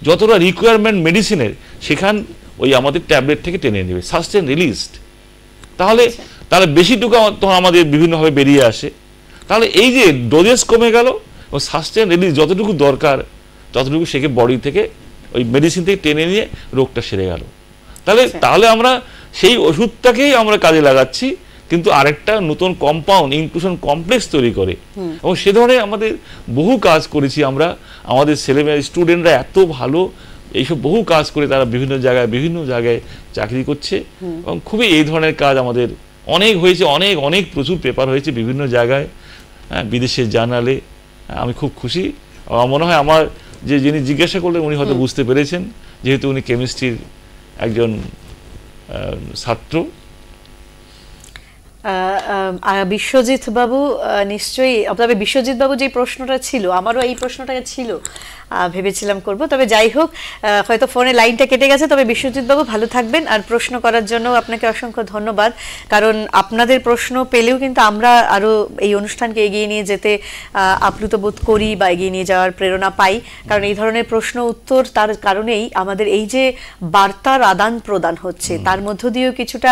যতটা রিকোয়ারমেন্ট মেডিসিনের, সেখান ওই আমাদের ট্যাবলেট থেকে টেনে নেবে, সাস্টেন রিলিজড। তাহলে বেশিটুকু তখন আমাদের বিভিন্নভাবে বেরিয়ে আসে। তাহলে এই যে ডোজেস কমে গেল ও সাস্টেন রিলিজ যতটুকু দরকার ততটুকু সেকে বডি থেকে ওই মেডিসিন থেকে টেনে নিয়ে রোগটা সেরে গেল। তাহলে আমরা সেই ওষুধটাকেই আমরা কাজে লাগাচ্ছি, কিন্তু আরেকটা নতুন কম্পাউন্ড ইনক্লুশন কমপ্লেক্স তৈরি করে। এবং সে ধরনের আমাদের বহু কাজ করেছি আমরা, আমাদের ছেলেমেয়ে স্টুডেন্টরা এত ভালো এইসব বহু কাজ করে তারা বিভিন্ন জায়গায় চাকরি করছে, এবং খুবই এই ধরনের কাজ আমাদের অনেক হয়েছে, অনেক প্রচুর পেপার হয়েছে বিভিন্ন জায়গায়, বিদেশের জার্নালে। আমি খুব খুশি। আমার মনে হয় আমার যিনি জিজ্ঞাসা করলেন উনি হয়তো বুঝতে পেরেছেন, যেহেতু উনি কেমিস্ট্রির একজন ছাত্র। বিশ্বজিৎ বাবু নিশ্চয়ই, তবে বিশ্বজিৎ বাবু যে প্রশ্নটা ছিল, আমারও এই প্রশ্নটা ছিল, ভেবেছিলাম করব, তবে যাই হোক হয়তো ফোনে লাইনটা কেটে গেছে। তবে বিশ্বজিৎ বাবু ভালো থাকবেন, আর প্রশ্ন করার জন্য আপনাকে অসংখ্য ধন্যবাদ, কারণ আপনাদের প্রশ্ন পেলেও কিন্তু আমরা আরও এই অনুষ্ঠানকে এগিয়ে নিয়ে যেতে আপ্লুত বোধ করি বা এগিয়ে নিয়ে যাওয়ার প্রেরণা পাই, কারণ এই ধরনের প্রশ্ন উত্তর তার কারণেই আমাদের এই যে বার্তার আদান প্রদান হচ্ছে, তার মধ্য দিয়েও কিছুটা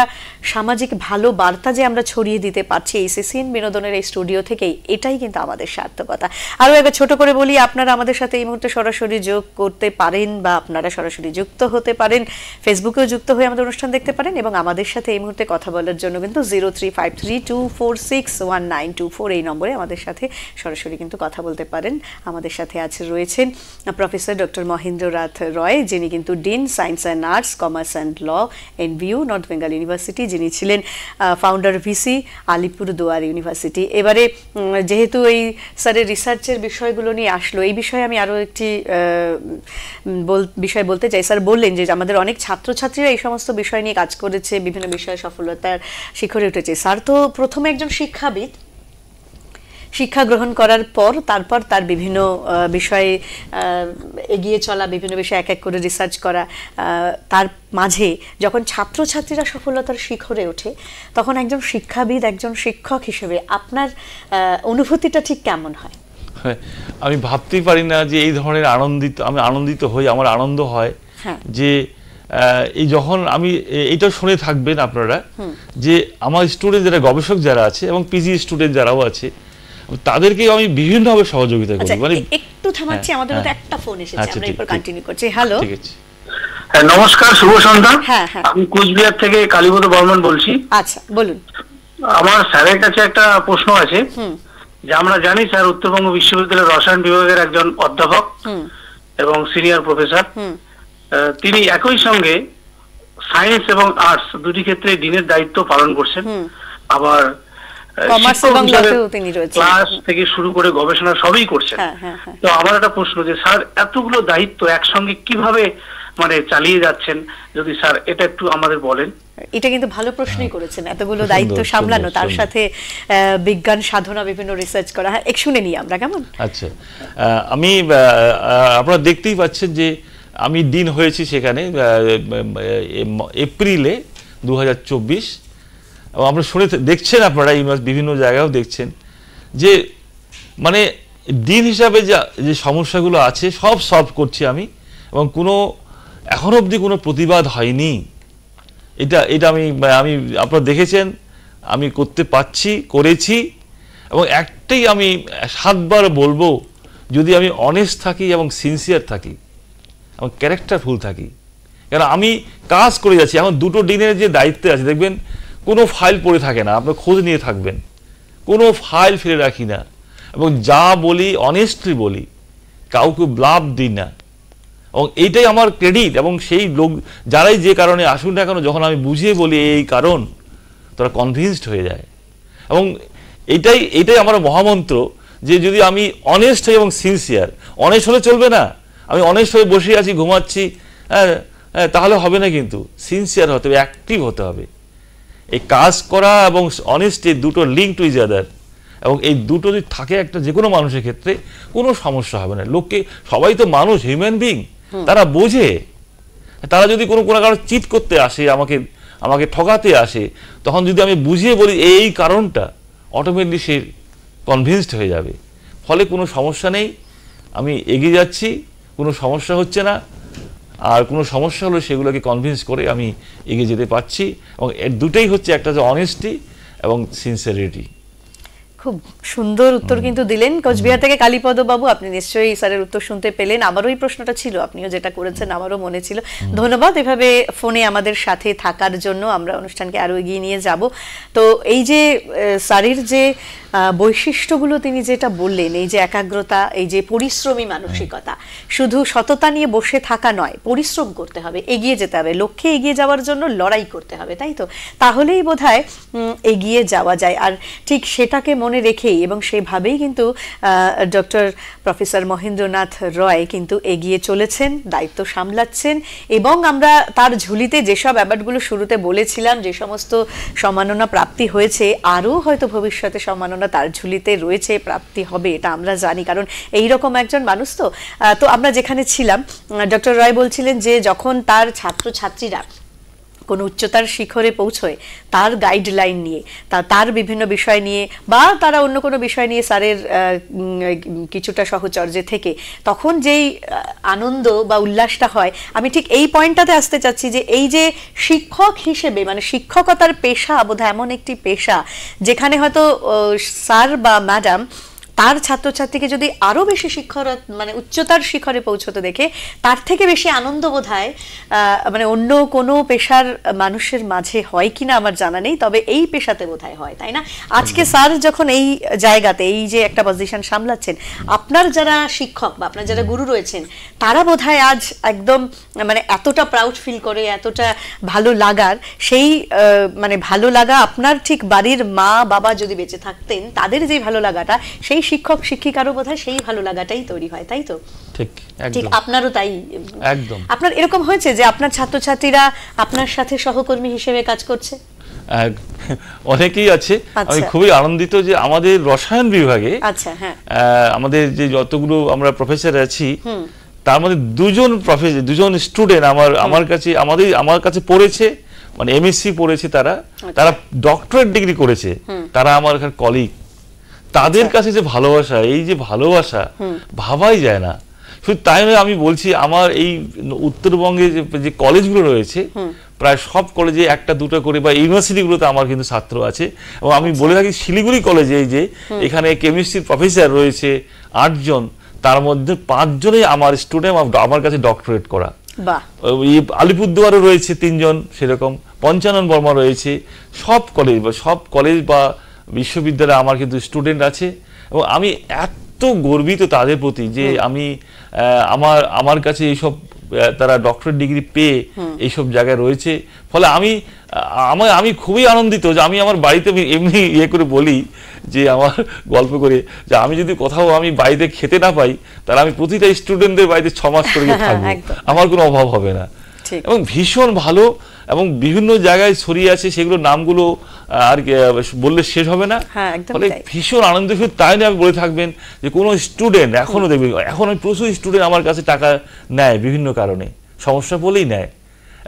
সামাজিক ভালো বার্তা যে আমরা ছড়িয়ে দিতে পারছি এই সিসিএন বিনোদনের এই স্টুডিও থেকেই, এটাই কিন্তু আমাদের সার্থকতা। আরও একবার ছোট করে বলি, আপনারা আমাদের সাথে এই মুহূর্তে সরাসরি যোগ করতে পারেন বা আপনারা সরাসরি যুক্ত হতে পারেন, ফেসবুকেও যুক্ত হয়ে আমাদের অনুষ্ঠান দেখতে পারেন এবং আমাদের সাথে এই মুহূর্তে কথা বলার জন্য কিন্তু 0353246194 এই নম্বরে আমাদের সাথে সরাসরি কিন্তু কথা বলতে পারেন। আমাদের সাথে রয়েছেন প্রফেসর ডক্টর মহেন্দ্রনাথ রয়, যিনি কিন্তু dean science and arts, commerce and law, NVU North Bengal University, যিনি ছিলেন ফাউন্ডার ভিসি আলিপুরদুয়ার ইউনিভার্সিটি। এবারে যেহেতু এই স্যারের রিসার্চের বিষয়গুলো নিয়ে আসলো, এই বিষয়ে আমি আরও একটি বিষয় বলতে চাই। স্যার বললেন যে আমাদের অনেক ছাত্রছাত্রীরা এই সমস্ত বিষয় নিয়ে কাজ করেছে, বিভিন্ন বিষয়ে সফলতার শিখরে উঠেছে। স্যার তো প্রথমে একজন শিক্ষাবিদ, শিক্ষা গ্রহণ করার পর তারপর তার বিভিন্ন বিষয়ে এগিয়ে চলা, বিভিন্ন বিষয়ে এক এক করে রিসার্চ করা, তার মাঝে যখন ছাত্রছাত্রীরা সফলতার শিখরে ওঠে তখন একজন শিক্ষাবিদ, একজন শিক্ষক হিসেবে আপনার অনুভূতিটা ঠিক কেমন হয়? আমি ভাবতেই পারি না যে এই ধরনের আমি আনন্দিত হই, আমার আনন্দ হয় যে এই যখন আমি এইটা শুনে থাকবেন আপনারা যে আমার স্টুডেন্ট যারা, গবেষক যারা আছে এবং পিজি স্টুডেন্ট যারাও আছে, তাদেরকে আমি বিভিন্নভাবে সহযোগিতা করি। মানে একটু থামাচ্ছি, আমাদের তো একটা ফোন এসেছে, আমরা এরপর কন্টিনিউ করছি। হ্যালো, ঠিক আছে। হ্যাঁ, নমস্কার, শুভ সন্ধ্যা। আমি কোচবিহার থেকে কালীপদ বর্মন বলছি। আচ্ছা, বলুন। আমার স্যারের কাছে একটা প্রশ্ন আছে। যে আমরা জানি স্যার উত্তরবঙ্গ বিশ্ববিদ্যালয়ের রসায়ন বিভাগের একজন অধ্যাপক এবং সিনিয়র প্রফেসর। তিনি একই সঙ্গে সায়েন্স এবং আর্টস দুটি ক্ষেত্রে ডিনের দায়িত্ব পালন করছেন। আবার ক্লাস থেকে শুরু করে গবেষণা সবই করছেন। তো আমার একটা প্রশ্ন যে স্যার এতগুলো দায়িত্ব একসঙ্গে কিভাবে মানে চালিয়ে যাচ্ছেন, যদি স্যার এটা একটু আমাদের বলেন। এটা কিন্তু ভালো প্রশ্নই করেছেন, এতগুলো দায়িত্ব সামলানো, তার সাথে বিজ্ঞান সাধনা, বিভিন্ন রিসার্চ করা। এক শুনে নিই আমরা, কেমন? আচ্ছা, আমি আপনারা দেখতেই পাচ্ছেন যে আমি ডিন হয়েছি সেখানে এপ্রিলে 2024। এবং আপনারা শুনে দেখছেন, আপনারা বিভিন্ন জায়গায়ও দেখছেন যে মানে ডিন হিসাবে যে সমস্যাগুলো আছে সব সলভ করছি আমি, এবং এখন অবধি কোনো প্রতিবাদ হয়নি। এটা আমি আপনারা দেখেছেন আমি করতে পারছি, করেছি। এবং একটাই আমি 7 বার বলবো, যদি আমি অনেস্ট থাকি এবং সিনসিয়ার থাকি এবং ক্যারেক্টারফুল থাকি, কেন আমি কাজ করে যাচ্ছি। এখন দুটো ডিনের যে দায়িত্বে আছে, দেখবেন কোনো ফাইল পড়ে থাকে না, আপনার খোঁজ নিয়ে থাকবেন, কোনো ফাইল ফেলে রাখি না, এবং যা বলি অনেস্টলি বলি, কাউকে ব্লাফ দিই না। এবং এইটাই আমার ক্রেডিট। এবং সেই লোক যারাই যে কারণে আসুন না কেন, যখন আমি বুঝিয়ে বলি এই কারণ, তারা কনভিন্সড হয়ে যায়। এবং এইটাই আমার মহামন্ত্র, যে যদি আমি অনেস্ট হই এবং সিনসিয়ার। অনেস্ট হলে চলবে না, আমি অনেস্ট হয়ে বসে আছি, ঘুমাচ্ছি, তাহলে হবে না। কিন্তু সিনসিয়ার হতে হবে, অ্যাক্টিভ হতে হবে। এই কাজ করা এবং অনেস্টি দুটো লিঙ্ক টু ইচ আদার, এবং এই দুটো যদি থাকে একটা যে কোনো মানুষের ক্ষেত্রে, কোনো সমস্যা হবে না। লোককে, সবাই তো মানুষ, হিউম্যান বিং, তারা বোঝে। তারা যদি কোনো কারণে চিট করতে আসে, আমাকে ঠকাতে আসে, তখন যদি আমি বুঝিয়ে বলি এই কারণটা, অটোমেটিকলি সে কনভিন্সড হয়ে যাবে। ফলে কোনো সমস্যা নেই, আমি এগিয়ে যাচ্ছি, কোনো সমস্যা হচ্ছে না। আর কোনো সমস্যা হলে সেগুলোকে কনভিন্স করে আমি এগিয়ে যেতে পারছি। এবং এর দুটোই হচ্ছে, একটা যে অনেস্টি এবং সিনসিয়ারিটি। খুব সুন্দর উত্তর কিন্তু দিলেন কোচবিহার থেকে কালীপদ বাবু। আপনি নিশ্চয়ই স্যারের উত্তর শুনতে পেলেন। আমারও এই প্রশ্নটা ছিল, আপনিও যেটা করেছেন আমারও মনে ছিল। ধন্যবাদ এভাবে ফোনে আমাদের সাথে থাকার জন্য। আমরা অনুষ্ঠানকে আরো এগিয়ে নিয়ে যাব। তো এই যে স্যারের যে বৈশিষ্ট্যগুলো তিনি যেটা বললেন, এই যে একাগ্রতা, এই যে পরিশ্রমী মানসিকতা, শুধু সততা নিয়ে বসে থাকা নয়, পরিশ্রম করতে হবে, এগিয়ে যেতে হবে, লক্ষ্যে এগিয়ে যাওয়ার জন্য লড়াই করতে হবে, তাই তো? তাহলেই বোধহয় এগিয়ে যাওয়া যায়। আর ঠিক সেটাকে মনে রেখেই এবং সেভাবেই কিন্তু ডক্টর প্রফেসর মহেন্দ্রনাথ রয় কিন্তু এগিয়ে চলেছেন, দায়িত্ব সামলাচ্ছেন। এবং আমরা তার ঝুলিতে যেসব অ্যাওয়ার্ডগুলো শুরুতে বলেছিলাম, যে সমস্ত সম্মাননা প্রাপ্তি হয়েছে, আরও হয়তো ভবিষ্যতে সম্মাননা তার ঝুলিতে রয়েছে, প্রাপ্তি হবে, এটা আমরা জানি। কারণ এইরকম একজন মানুষ তো আমরা যেখানে ছিলাম, ডক্টর রয় বলছিলেন যে যখন তার ছাত্রছাত্রীরা কোনো উচ্চতার শিখরে পৌঁছয় তার গাইডলাইন নিয়ে, তার বিভিন্ন বিষয় নিয়ে বা তারা অন্য কোনো বিষয় নিয়ে স্যারের কিছুটা সহচর্যে থেকে তখন যেই আনন্দ বা উল্লাসটা হয়, আমি ঠিক এই পয়েন্টটাতে আসতে চাচ্ছি যে এই যে শিক্ষক হিসেবে মানে শিক্ষকতার পেশা বোধহয় এমন একটি পেশা যেখানে হয়তো স্যার বা ম্যাডাম তার ছাত্রছাত্রীকে যদি আরো বেশি মানে উচ্চতার শিখরে পৌঁছতে দেখে তার থেকে বেশি আনন্দ বোধহয় মানে অন্য কোনো পেশার মানুষের মাঝে হয় কিনা আমার জানা নেই, তবে এই পেশাতে বোধহয় হয়, তাই না? আজকে স্যার যখন এই জায়গাতে এই যে একটা পজিশন সামলাচ্ছেন, আপনার যারা শিক্ষক বা আপনার যারা গুরু রয়েছেন তারা বোধহয় আজ একদম মানে এতটা প্রাউড ফিল করে, এতটা ভালো লাগার সেই মানে ভালো লাগা আপনার ঠিক বাড়ির মা বাবা যদি বেঁচে থাকতেন তাদের যে ভালো লাগাটা সেই শিক্ষক শিক্ষিকারও বোধহয় সেই ভালো লাগাটাই তৈরি হয়, তাই তো? ঠিক ঠিক আপনারও তাই একদম। আপনার এরকম হয়েছে যে আপনার ছাত্রছাত্রীরা আপনার সাথে সহকর্মী হিসেবে কাজ করছে? অনেকেই আছে। আমি খুবই আনন্দিত যে আমাদের রসায়ন বিভাগে আমাদের যে যতগুলো আমরা প্রফেসর আছি তার মধ্যে দুজন স্টুডেন্ট আমার কাছে পড়েছে, মানে এমএসসি পড়েছে, তারা ডক্টরেট ডিগ্রি করেছে, তারা আমার এখানে কলিগ। তাদের কাছে যে ভালোবাসা, এই যে ভালোবাসা ভাবাই যায় না। শুধু তাই নয়, আমি বলছি আমার এই উত্তরবঙ্গে যে কলেজগুলো রয়েছে প্রায় সব কলেজে একটা দুটো করে বা ইউনিভার্সিটিগুলোতে আমার কিন্তু ছাত্র আছে। এবং আমি বলে থাকি শিলিগুড়ি কলেজে এই যে এখানে কেমিস্ট্রির প্রফেসর রয়েছে 8 জন, তার মধ্যে 5 জনই আমার স্টুডেন্ট, আমার কাছে ডক্টরেট করা। আলিপুরদুয়ারে রয়েছে 3 জন সেরকম, পঞ্চানন বর্মা রয়েছে। সব কলেজ বা বিশ্ববিদ্যালয়ে আমার কিন্তু স্টুডেন্ট আছে এবং আমি এত গর্বিত তাদের প্রতি যে আমি আমার কাছে এইসব তারা ডক্টরেট ডিগ্রি পেয়ে এইসব জায়গায় রয়েছে। ফলে আমি খুবই আনন্দিত যে আমি আমার বাড়িতে এমনি করে বলি যে আমার গল্প করে যে আমি যদি কোথাও আমি বাড়িতে খেতে না পাই তাহলে আমি প্রতিটা স্টুডেন্টদের বাড়িতে 6 মাস করে থাকবো, আমার কোনো অভাব হবে না। এবং ভীষণ ভালো এবং বিভিন্ন জায়গায় ছড়িয়ে আছে, সেগুলো নামগুলো আর বললে শেষ হবে না। ফলে ভীষণ আনন্দ। তাই নিয়ে আমি বলে থাকবেন যে কোনো স্টুডেন্ট এখনো দেখবে, এখন প্রচুর স্টুডেন্ট আমার কাছে টাকা নেয়, বিভিন্ন কারণে সমস্যা বলেই নেয়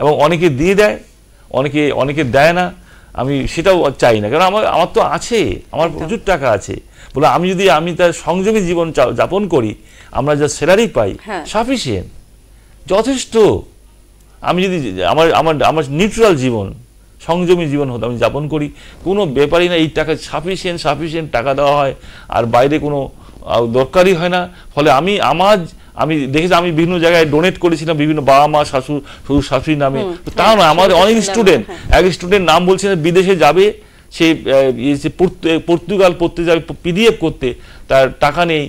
এবং অনেকে দিয়ে দেয়, অনেকে দেয় না। আমি সেটাও চাই না, কারণ আমার তো আছে, আমার প্রচুর টাকা আছে বলে আমি তার সংযমী জীবন যাপন করি, আমরা যা স্যালারি পাই সাফিসিয়েন্ট, যথেষ্ট। আমি যদি আমার নিউট্রাল জীবন, সংযমী জীবন হতো আমি যাপন করি, কোনো ব্যাপারই না, এই টাকা সাফিসিয়েন্ট টাকা দেওয়া হয় আর বাইরে কোনো দরকারই হয় না। ফলে আমি দেখেছি, আমি বিভিন্ন জায়গায় ডোনেট করেছিলাম বিভিন্ন বাবা মা শ্বশুর শাশুড়ির নামে। তা নয়, আমাদের অনেক স্টুডেন্ট, এক স্টুডেন্ট নাম বলছেন বিদেশে যাবে, সে পর্তুগাল পড়তে যাবে পিডিএফ করতে, তার টাকা নেই।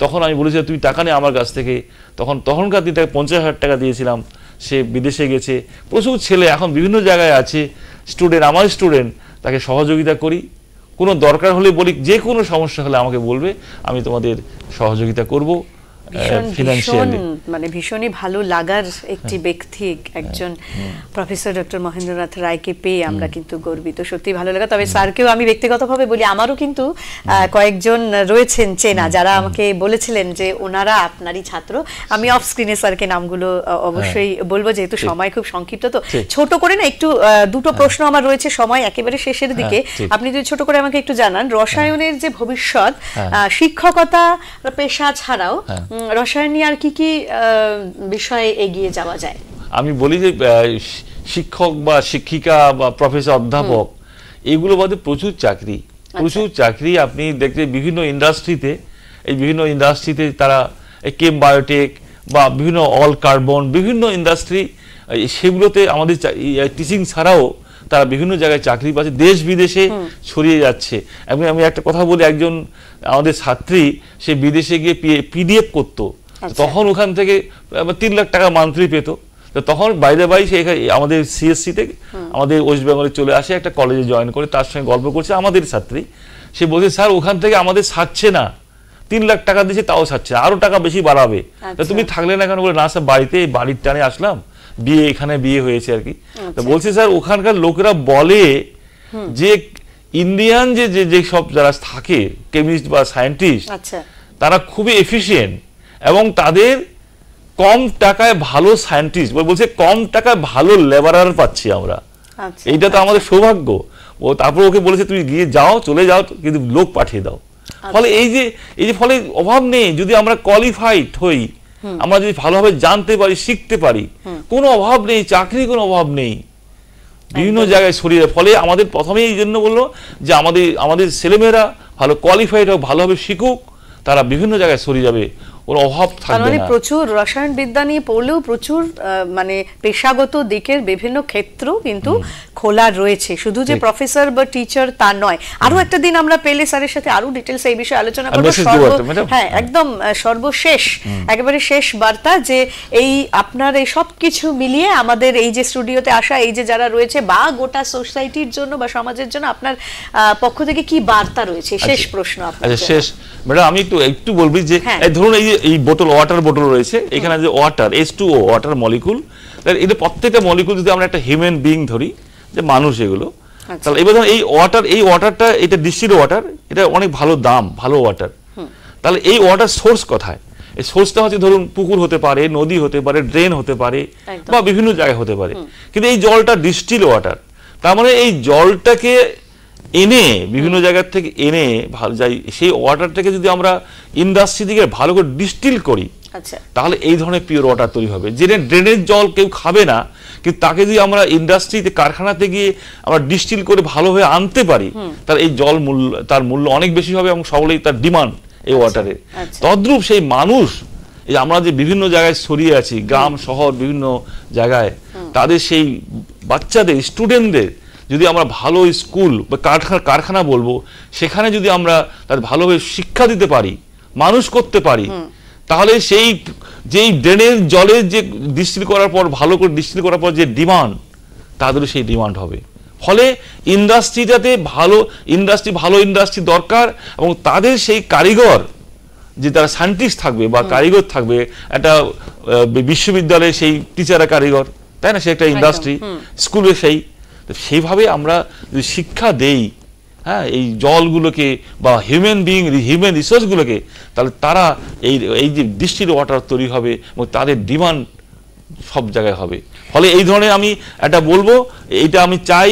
তখন আমি বলেছিলাম তুমি টাকা নেই আমার কাছ থেকে, তখনকার দিন তাকে 50,000 টাকা দিয়েছিলাম, সে বিদেশে গেছে। প্রচুর ছেলে এখন বিভিন্ন জায়গায় আছে, আমার স্টুডেন্ট, তাকে সহযোগিতা করি। কোনো দরকার হলে বলি, যে কোনো সমস্যা হলে আমাকে বলবে, আমি তোমাদের সহযোগিতা করব। মানে ভীষণই ভালো লাগার একটি ব্যক্তি একজন প্রফেসর ডক্টর মহেন্দ্রনাথ রায়কে পেয়ে আমরা কিন্তু গর্বিত, সত্যি ভালো লাগা। তবে স্যারকেও আমি ব্যক্তিগতভাবে বলি, আমারও কিন্তু কয়েকজন রয়েছেন চেনা যারা আমাকে বলেছিলেন যে ওনারা আপনারই ছাত্র। আমি অফ স্ক্রিনে স্যারকে নামগুলো অবশ্যই বলবো, যেহেতু সময় খুব সংক্ষিপ্ত। তো ছোট করে না একটু দুটো প্রশ্ন আমার রয়েছে, সময় একেবারে শেষের দিকে, আপনি যদি ছোট করে আমাকে একটু জানান রসায়নের যে ভবিষ্যৎ, শিক্ষকতা পেশা ছাড়াও রসায়ন নিয়ে আর কি বিষয়ে এগিয়ে যাওয়া যায়? আমি বলি যে শিক্ষক বা শিক্ষিকা বা প্রফেসর অধ্যাপক এগুলো বাদে প্রচুর চাকরি আপনি দেখতে বিভিন্ন ইন্ডাস্ট্রিতে তারা কেম বায়োটেক বা বিভিন্ন অল কার্বন বিভিন্ন ইন্ডাস্ট্রি, সেগুলোতে আমাদের টিচিং ছাড়াও তারা বিভিন্ন জায়গায় চাকরি পাচ্ছে, দেশ বিদেশে ছড়িয়ে যাচ্ছে। আমি একটা কথা বলি, একজন আমাদের ছাত্রী, সে বিদেশে গিয়ে পিডিএফ করতো, তখন ওখান থেকে 3 লাখ টাকা মান্থলি পেত। তখন বাইরে সে আমাদের সিএসসি থেকে আমাদের ওয়েস্ট বেঙ্গলে চলে আসে, একটা কলেজে জয়েন করে, তার সঙ্গে গল্প করছে আমাদের ছাত্রী। সে বলছে স্যার ওখান থেকে আমাদের ছাড়ছে না, 3 লাখ টাকা দিয়েছে তাও ছাড়ছে, আরো টাকা বেশি বাড়াবে। তুমি থাকলে না কেন? বলে না স্যার, বাড়ির টানে আসলাম, এখানে বিয়ে হয়েছে আর কি। বলছে স্যার ওখানকার লোকেরা বলে যে ইন্ডিয়ান যে সব যারা থাকে কেমিস্ট বা সায়েন্টিস্ট, তারা খুবই এফিশিয়েন্ট এবং তাদের কম টাকায় ভালো সায়েন্টিস্ট, বলছে কম টাকায় ভালো লেবারার পাচ্ছি আমরা। আচ্ছা, এইটা তো আমাদের সৌভাগ্য। ও তারপর ওকে বলেছে তুমি গিয়ে যাও, চলে যাও, কিন্তু লোক পাঠিয়ে দাও। ফলে এই যে ফলে অভাব নেই, যদি আমরা কোয়ালিফাইড হই, আমরা যদি ভালোভাবে জানতে পারি, শিখতে পারি, কোনো অভাব নেই, চাকরি কোনো অভাব নেই, বিভিন্ন জায়গায় ছড়িয়ে। ফলে আমাদের প্রথমেই এই জন্য বললো যে আমাদের ছেলেমেয়েরা ভালো কোয়ালিফাইড হোক, ভালোভাবে শিখুক, তারা বিভিন্ন জায়গায় ছড়িয়ে যাবে, ওর অভাব থাকবে মানে না। প্রচুর রসায়ন বিদ্যা নিয়ে পড়লেও প্রচুর মানে পেশাগত দিকের বিভিন্ন ক্ষেত্র কিন্তু খোলা রয়েছে, শুধু যে প্রফেসর বা টিচার তা নয়। আরো একটা দিন আমরা পেলে স্যারের সাথে আরো ডিটেইলস এই বিষয়ে আলোচনা করব। হ্যাঁ, একদম সর্বশেষ একেবারে শেষ বার্তা যে এই আপনার এই সব কিছু মিলিয়ে আমাদের এই যে স্টুডিওতে আসা এই যে যারা রয়েছে বা গোটা সোসাইটির জন্য বা সমাজের জন্য আপনার পক্ষ থেকে কি বার্তা রয়েছে? শেষ প্রশ্ন আপনার। আচ্ছা, শেষ ম্যাডাম আমি একটু বলবি যে ধরুন এই বোতল, ওয়াটার বোতল রয়েছে, এখানে যে ওয়াটার H2O ওয়াটার মলিকুল, এটা প্রত্যেকটা মলিকুল যদি আমরা একটা হিউম্যান বিইং ধরি, যে মানুষ এগুলো, তাহলে এবার এই ওয়াটারটা এটা ডিস্টিল ওয়াটার, এটা অনেক ভালো দাম, ভালো ওয়াটার। তাহলে এই ওয়াটার সোর্স কোথায়? এই সোর্সটা হচ্ছে ধরুন পুকুর হতে পারে, নদী হতে পারে, ড্রেন হতে পারে, বা বিভিন্ন জায়গায় হতে পারে। কিন্তু এই জলটা ডিস্টিল ওয়াটার, তার মানে এই জলটাকে এনে বিভিন্ন জায়গা থেকে এনে সেই ওয়াটারটাকে যদি আমরা ইন্ডাস্ট্রি থেকে ভালো করে ডিস্টিল করি, তাহলে এই ধরনের পিওর ওয়াটার তৈরি হবে। যে ড্রেনের জল কেউ খাবে না, কিন্তু তাকে যদি আমরা ইন্ডাস্ট্রিতে, কারখানাতে গিয়ে আমরা ডিস্টিল করে ভালোভাবে আনতে পারি, তাহলে এই জল তার মূল্য অনেক বেশি হবে এবং সকলেই তার ডিমান্ড এই ওয়াটারের। তদ্রূপ সেই মানুষ, এই আমরা যে বিভিন্ন জায়গায় ছড়িয়ে আছি, গ্রাম শহর বিভিন্ন জায়গায়, তাদের সেই বাচ্চাদের, স্টুডেন্টদের যদি আমরা ভালো স্কুল বা কারখানা বলবো, সেখানে যদি আমরা তাদের ভালোভাবে শিক্ষা দিতে পারি, মানুষ করতে পারি, তাহলে যেই ড্রেনের জলের যে ডিস্টিল করার পর, ভালো করে ডিস্টিল করার পর যে ডিমান্ড, তাদেরও সেই ডিমান্ড হবে। ফলে ইন্ডাস্ট্রিটাতে ভালো ইন্ডাস্ট্রি দরকার, এবং তাদের সেই কারিগর, যে তারা সায়েন্টিস্ট থাকবে বা কারিগর থাকবে, একটা বিশ্ববিদ্যালয়ে সেই টিচাররা কারিগর, তাই না? সে একটা ইন্ডাস্ট্রি, স্কুলে সেইভাবে আমরা যদি শিক্ষা দেই, হ্যাঁ, এই জলগুলোকে বা হিউম্যান রিসোর্সগুলোকে, তাহলে তারা এই যে ডিস্টিল ওয়াটার তৈরি হবে এবং তাদের ডিমান্ড সব জায়গায় হবে। ফলে এই ধরনের আমি একটা বলবো, এইটা আমি চাই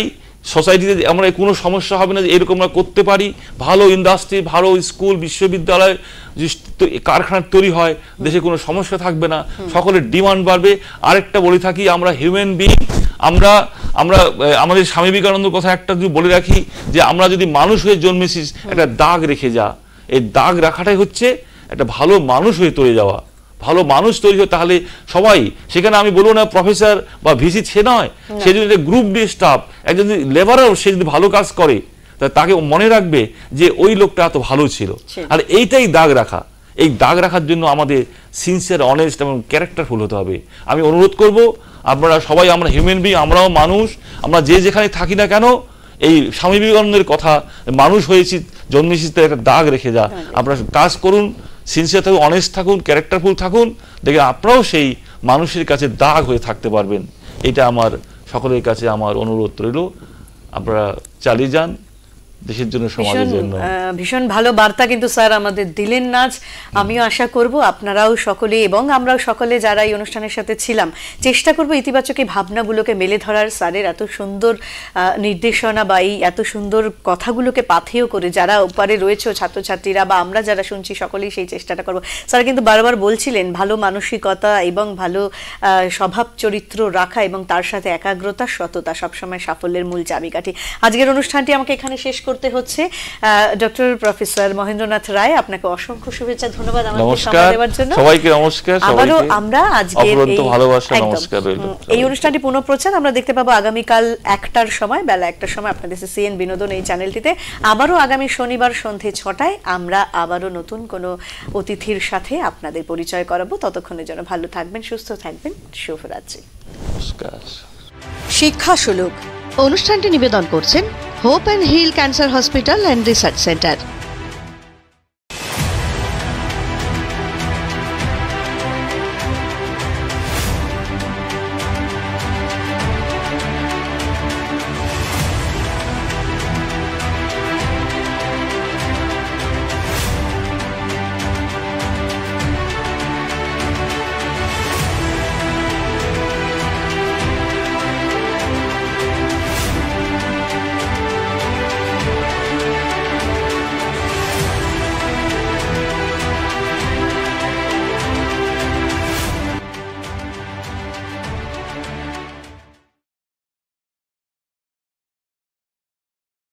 সোসাইটিতে আমরা কোনো সমস্যা হবে না, যে এরকম আমরা করতে পারি, ভালো ইন্ডাস্ট্রি, ভালো স্কুল, বিশ্ববিদ্যালয়, কারখানা তৈরি হয়, দেশে কোনো সমস্যা থাকবে না, সকলের ডিমান্ড বাড়বে। আরেকটা বলে থাকি, আমরা হিউম্যান বিইং, আমরা আমাদের স্বামী বিবেকানন্দের কথা একটা যদি বলে রাখি, যে আমরা যদি মানুষ হয়ে জন্মেছি, একটা দাগ রেখে যা, এই দাগ রাখাটাই হচ্ছে একটা ভালো মানুষ হয়ে তৈরি যাওয়া। ভালো মানুষ তৈরি হয়, তাহলে সবাই, সেখানে আমি বলবো না প্রফেসর বা ভিসি সে নয়, সে যদি গ্রুপ ডি স্টাফ, একজন যদি লেবারও সে যদি ভালো কাজ করে, তাকে মনে রাখবে যে ওই লোকটা এত ভালো ছিল। আর এইটাই দাগ রাখা। এই দাগ রাখার জন্য আমাদের সিনসিয়ার, অনেস্ট এবং ক্যারেক্টারফুল হতে হবে। আমি অনুরোধ করব, আপনারা সবাই, আমরা হিউম্যান বিইং, আমরাও মানুষ, আমরা যে যেখানে থাকি না কেন, এই স্বামী বিবেকানন্দের কথা, মানুষ হয়েছি, জন্মেছি, একটা দাগ রেখে যা। আপনারা কাজ করুন, সিনসিয়ার থাকুন, অনেস্ট থাকুন, ক্যারেক্টারফুল থাকুন, দেখে আপনারাও সেই মানুষের কাছে দাগ হয়ে থাকতে পারবেন। এটা আমার সকলের কাছে আমার অনুরোধ রইল। আপনারা চালিয়ে যান দেশের জন্য, সমাজের জন্য। ভীষণ ভালো বার্তা কিন্তু স্যার আমাদের দিলেন নাজ। আমিও আশা করব আপনারাও সকলে এবং আমরাও সকলে যারা এই অনুষ্ঠানের সাথে ছিলাম, চেষ্টা করব ইতিবাচক এই ভাবনাগুলোকে মেলে ধরার, স্যারের এত সুন্দর নির্দেশনা বা এই এত সুন্দর কথাগুলোকে পাথেয় করে যারা ওপারে রয়েছে, ছাত্রছাত্রীরা বা আমরা যারা শুনছি, সকলেই সেই চেষ্টাটা করব। স্যার কিন্তু বারবার বলছিলেন ভালো মানসিকতা এবং ভালো স্বভাব চরিত্র রাখা এবং তার সাথে একাগ্রতা, সততা সবসময় সাফল্যের মূল চাবিকাঠি। আজকের অনুষ্ঠানটি আমাকে এখানে শেষ করতে হচ্ছে। ডক্টর প্রফেসর মহেন্দ্রনাথ রায়, আপনাকে অসংখ্য শুভেচ্ছা, ধন্যবাদ আমাদের সময় দেওয়ার জন্য। সবাইকে নমস্কার। আবারও আমরা আজকে ভালোবাসা, নমস্কার রইল। এই অনুষ্ঠানটি পুনঃপ্রচার আমরা দেখতে পাবো আগামীকাল 1টার সময়, বেলা 1টার সময় আপনাদের সিএন বিনোদন এই চ্যানেলটিতে। আবারও আগামী শনিবার সন্ধ্যে 6টায় আমরা আবারও নতুন কোনো অতিথির সাথে আপনাদের পরিচয় করাবো। ততক্ষণের জন্য ভালো থাকবেন, সুস্থ থাকবেন, শুভরাত্রি। নমস্কার। শিক্ষা সুলুক অনুষ্ঠানটি নিবেদন করছেন Hope and hill cancer hospital and research centre.